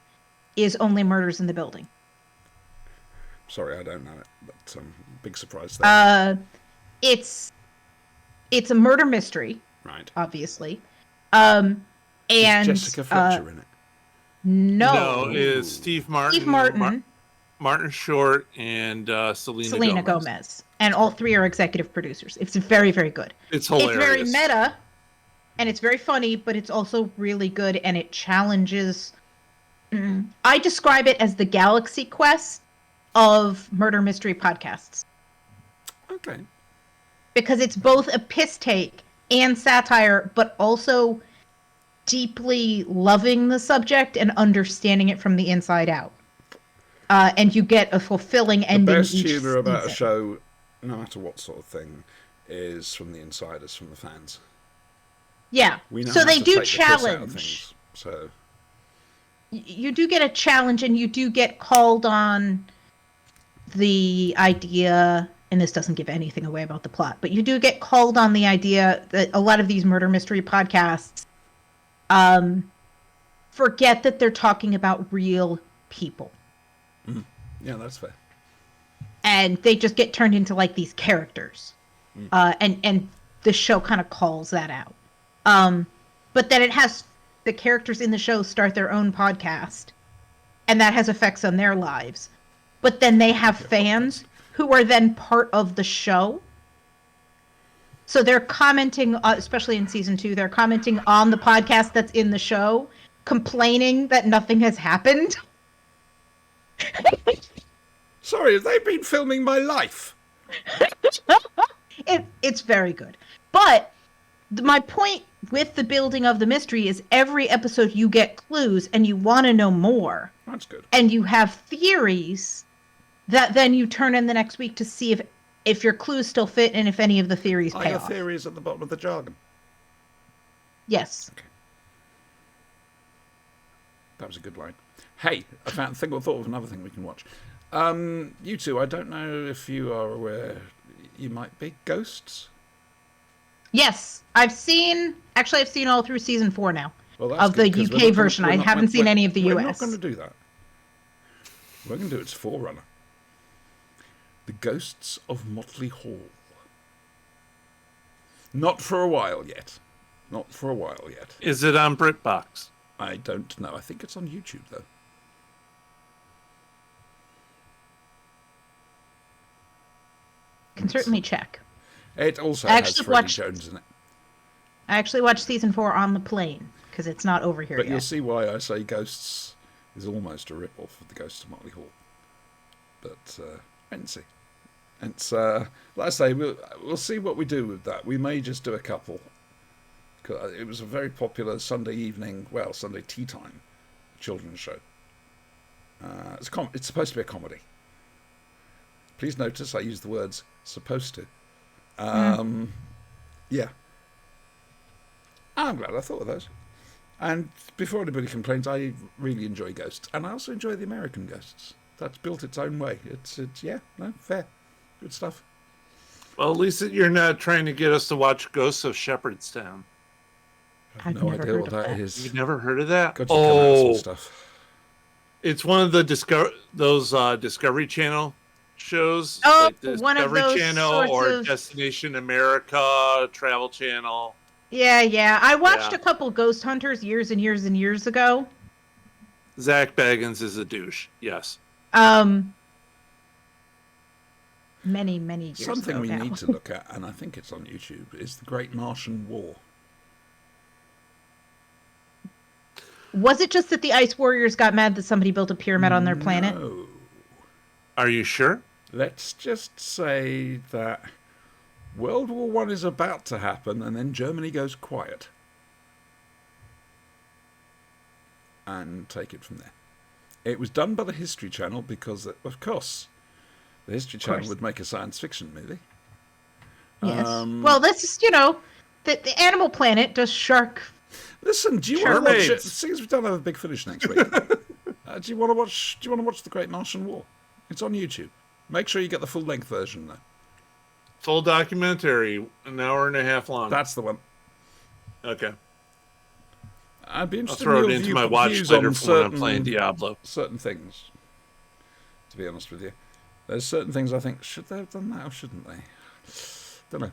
is Only Murders in the Building. Sorry, I don't know it, but big surprise there. It's a murder mystery, right? Obviously, and is Jessica Fletcher in it? No, it's Steve Martin. Steve Martin. Martin Short and Selena Gomez. And all three are executive producers. It's very, very good. It's hilarious. It's very meta, and it's very funny, but it's also really good, and it challenges... I describe it as the Galaxy Quest of murder mystery podcasts. Okay. Because it's both a piss take and satire, but also deeply loving the subject and understanding it from the inside out. And you get a fulfilling ending. The best each humour about a season. show, no matter what sort of thing, is from the insiders, from the fans. Yeah. We know So how they to do take the piss out of challenge. things, so You do get a challenge, and you do get called on the idea, and this doesn't give anything away about the plot, but you do get called on the idea that a lot of these murder mystery podcasts forget that they're talking about real people. yeah, that's fair. And they just get turned into like these characters. And the show kind of calls that out. But then it has the characters in the show start their own podcast, and that has effects on their lives. But then they have fans who are then part of the show. So they're commenting, especially in season 2, they're commenting on the podcast that's in the show, complaining that nothing has happened. Sorry, have they been filming my life? It's very good. But my point with the building of the mystery is every episode you get clues and you want to know more. That's good. And you have theories that then you turn in the next week to see if your clues still fit and if any of the theories Are pay your off. theories at the bottom of the jargon? Yes. That was a good line. Hey, I thought of another thing we can watch. You two, I don't know if you are aware, you might be Ghosts. Yes. I've seen all through season 4 now. Well, that's Of the good, 'cause UK we're not version. gonna- I haven't seen any of the We're US. not going to do that. We're going to do its forerunner. The Ghosts of Motley Hall. Not for a while yet. Not for a while yet. Is it on BritBox? I don't know. I think it's on YouTube, though. Can certainly check. It also I has actually Freddie watched- Jones in it. I actually watched season 4 on the plane because it's not over here But yet. you'll see why I say Ghosts is almost a rip-off of the Ghosts of Motley Hall. But wait and see. It's like I say, we'll see what we do with that. We may just do a couple. 'Cause it was a very popular Sunday evening, well, Sunday tea time children's show. It's supposed to be a comedy. Please notice I use the words "supposed to." Yeah. I'm glad I thought of those. And before anybody complains, I really enjoy Ghosts, and I also enjoy the American Ghosts. That's built its own way. It's yeah, no, fair, good stuff. Well, at least you're not trying to get us to watch Ghosts of Shepherdstown. I I've have no never idea heard what of that that. is. You've never heard of that? Got you come out some stuff. It's one of the Discovery Channel shows. Oh, like the one of Discovery those Channel sorts or of- Destination America, Travel Channel. Yeah. I watched Yeah. a couple Ghost Hunters years and years and years ago. Zach Baggins is a douche. Yes. Many years Something ago we now. need to look at, and I think it's on YouTube, is the Great Martian War. Was it just that the Ice Warriors got mad that somebody built a pyramid on their planet? No. Are you sure? Let's just say that World War One is about to happen, and then Germany goes quiet. And take it from there. It was done by the History Channel because, of course, the History Channel course. would make a science fiction movie. Yes. Um, Well, this is, the Animal Planet does shark. Listen, do you Sure. want to watch it? Mermaids. Since we don't have a big finish next week, do you want to watch? Do you want to watch the Great Martian War? It's on YouTube. Make sure you get the full length version though. Full documentary, an hour and a half long. That's the one. Okay. I'd be I'll interested throw in it your into my views watch later on for when I'm certain, playing Diablo. certain things. To be honest with you, there's certain things I think should they have done that or shouldn't they? Don't know.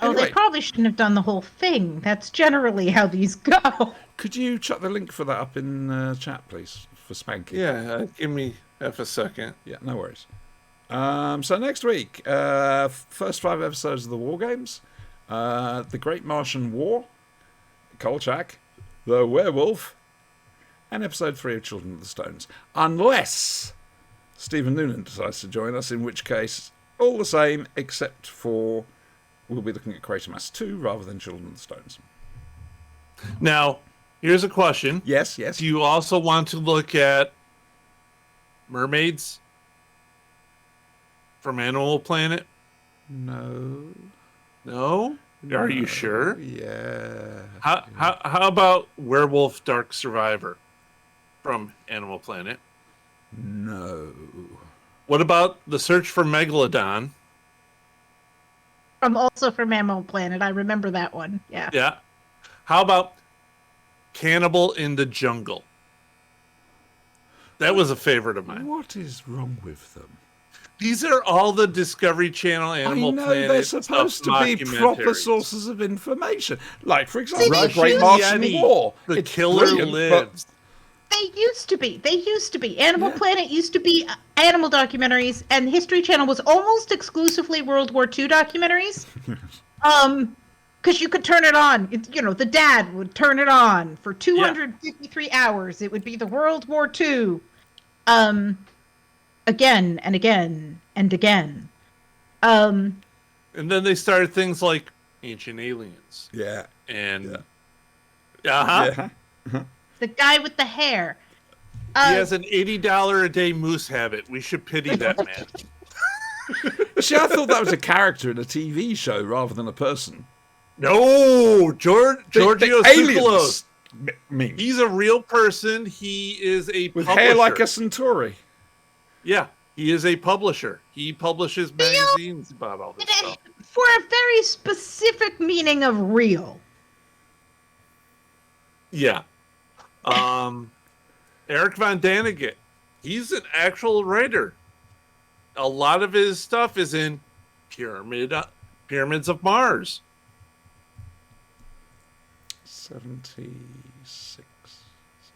Oh, Anyway, they probably shouldn't have done the whole thing. That's generally how these go. could you chuck the link for that up in chat, please, for Spanky? Yeah, give me half a second. Yeah, no worries. So next week, first 5 episodes of the War Games, The Great Martian War, Kolchak, The Werewolf, and episode 3 of Children of the Stones. Unless Stephen Noonan decides to join us, in which case, all the same, except for we'll be looking at Quatermass 2 rather than Children of the Stones. Now, here's a question. Yes. Do you also want to look at mermaids from Animal Planet? No. No? Are you sure? Yeah. How about Werewolf Dark Survivor from Animal Planet? No. What about The Search for Megalodon? Also from Animal Planet. I remember that one. Yeah. Yeah. How about Cannibal in the Jungle? That was a favorite of mine. What is wrong with them? These are all the Discovery Channel Animal I know Planet they're supposed to be proper documentaries. sources of information. Like, for example, See, the they Great should- Martian Yeti, War. The It's Killer brilliant, Lives. They used to be. Animal Yeah. Planet used to be animal documentaries, and History Channel was almost exclusively World War II documentaries. Because you could turn it on. The dad would turn it on for 253 hours. It would be the World War II. Again and again and again. And then they started things like Ancient Aliens. Yeah. And Yeah. The guy with the hair. he has an $80 a day moose habit. We should pity that man. See, I thought that was a character in a TV show rather than a person. No, Giorgio Tsoukalos. Mean. He's a real person. He is a With publisher. hair like a centauri. Yeah, he is a publisher. He publishes magazines about all this stuff. For a very specific meaning of real. Yeah. Eric Von Daniken. He's an actual writer. A lot of his stuff is in Pyramids of Mars. 76.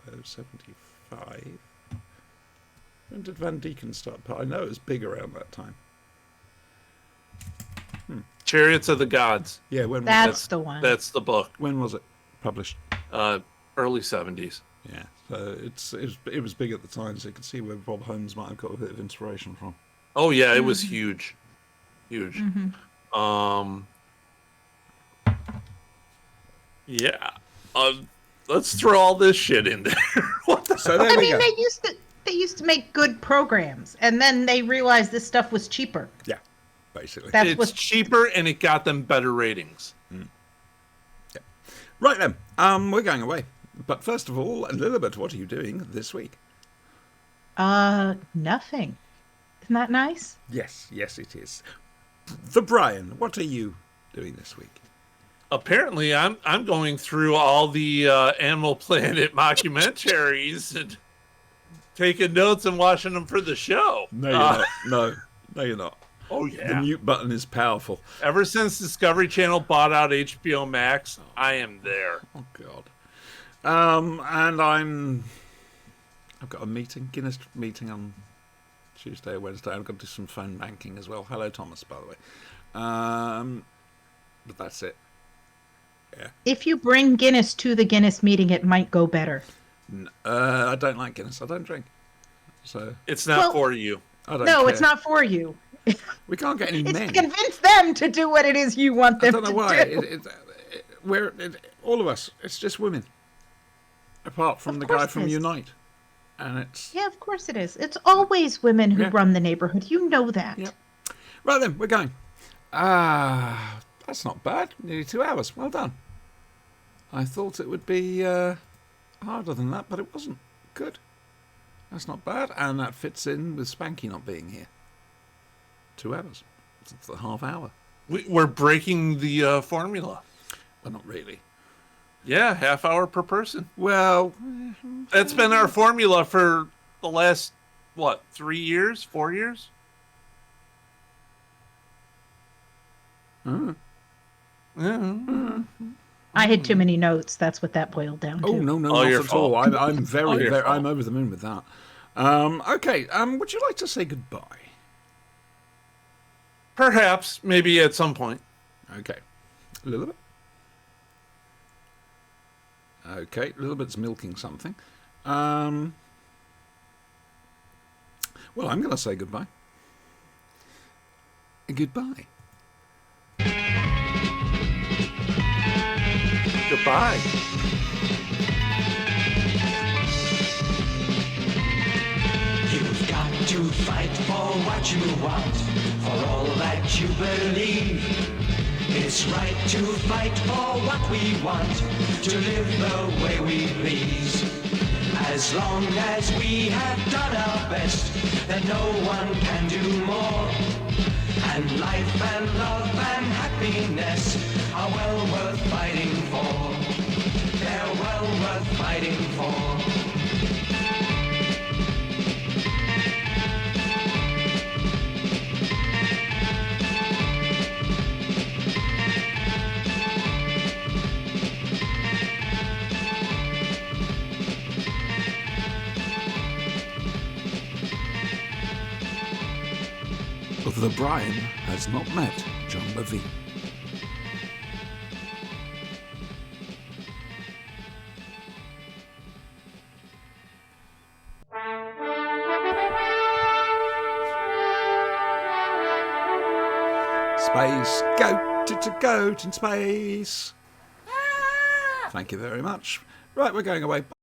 So 75. When did Van Deeken start? I know it was big around that time. Chariots of the Gods. Yeah, when That's the one. That's the book. when was it published? Early 70s. Yeah, so it was big at the time, so you can see where Bob Holmes might have got a bit of inspiration from. Oh yeah, it was huge. Huge. Yeah. Let's throw all this shit in there. What the So there I we mean, go. they used to make good programs, and then they realized this stuff was cheaper. Yeah, basically. That's It's what's cheaper and it got them better ratings. Right then, we're going away. But first of all, Lilibet, what are you doing this week? nothing. Isn't that nice? Yes, it is. The Brian, what are you doing this week? Apparently, I'm going through all the Animal Planet mockumentaries and taking notes and watching them for the show. No, you're not. No, you're not. Oh The yeah. mute button is powerful. Ever since Discovery Channel bought out HBO Max, I am there. Oh God. And I've got a meeting, Guinness meeting on Tuesday or Wednesday. I've got to do some phone banking as well. Hello, Thomas, by the way. But that's it. If you bring Guinness to the Guinness meeting, it might go better. I don't like Guinness. I don't drink. So It's not Well- for you. I don't No, care. it's not for you. We can't get any It's men. to convince them to do what it is you want I them don't know to why. do. All of us, it's just women. Apart from Of the course guy it from is. Unite. And it's... Yeah, of course it is. It's always women who Yeah. run the neighborhood. You know that. Yep. Right then, we're going. That's not bad. Nearly 2 hours. Well done. I thought it would be harder than that, but it wasn't. Good. That's not bad. And that fits in with Spanky not being here. 2 hours. It's a half hour. We're breaking the formula. But not really. Yeah, half hour per person. Well, That's been our formula for the last, 3 years, 4 years? Yeah. I had too many notes. That's what that boiled down to. oh, no, Oh, not your at all. fault. I'm very, Oh, your very, fault. I'm over the moon with that. Okay, would you like to say goodbye? Perhaps, maybe at some point. Okay. A little bit. Okay, a little bit's milking something. Well, I'm going to say goodbye. Goodbye. Goodbye. You've got to fight for what you want, for all that you believe. It's right to fight for what we want, to live the way we please. As long as we have done our best, then no one can do more. And life and love and happiness are well worth fighting for. They're well worth fighting for. The Brian has not met John Levine. Space, goat in space. Thank you very much. Right, we're going away. Bye.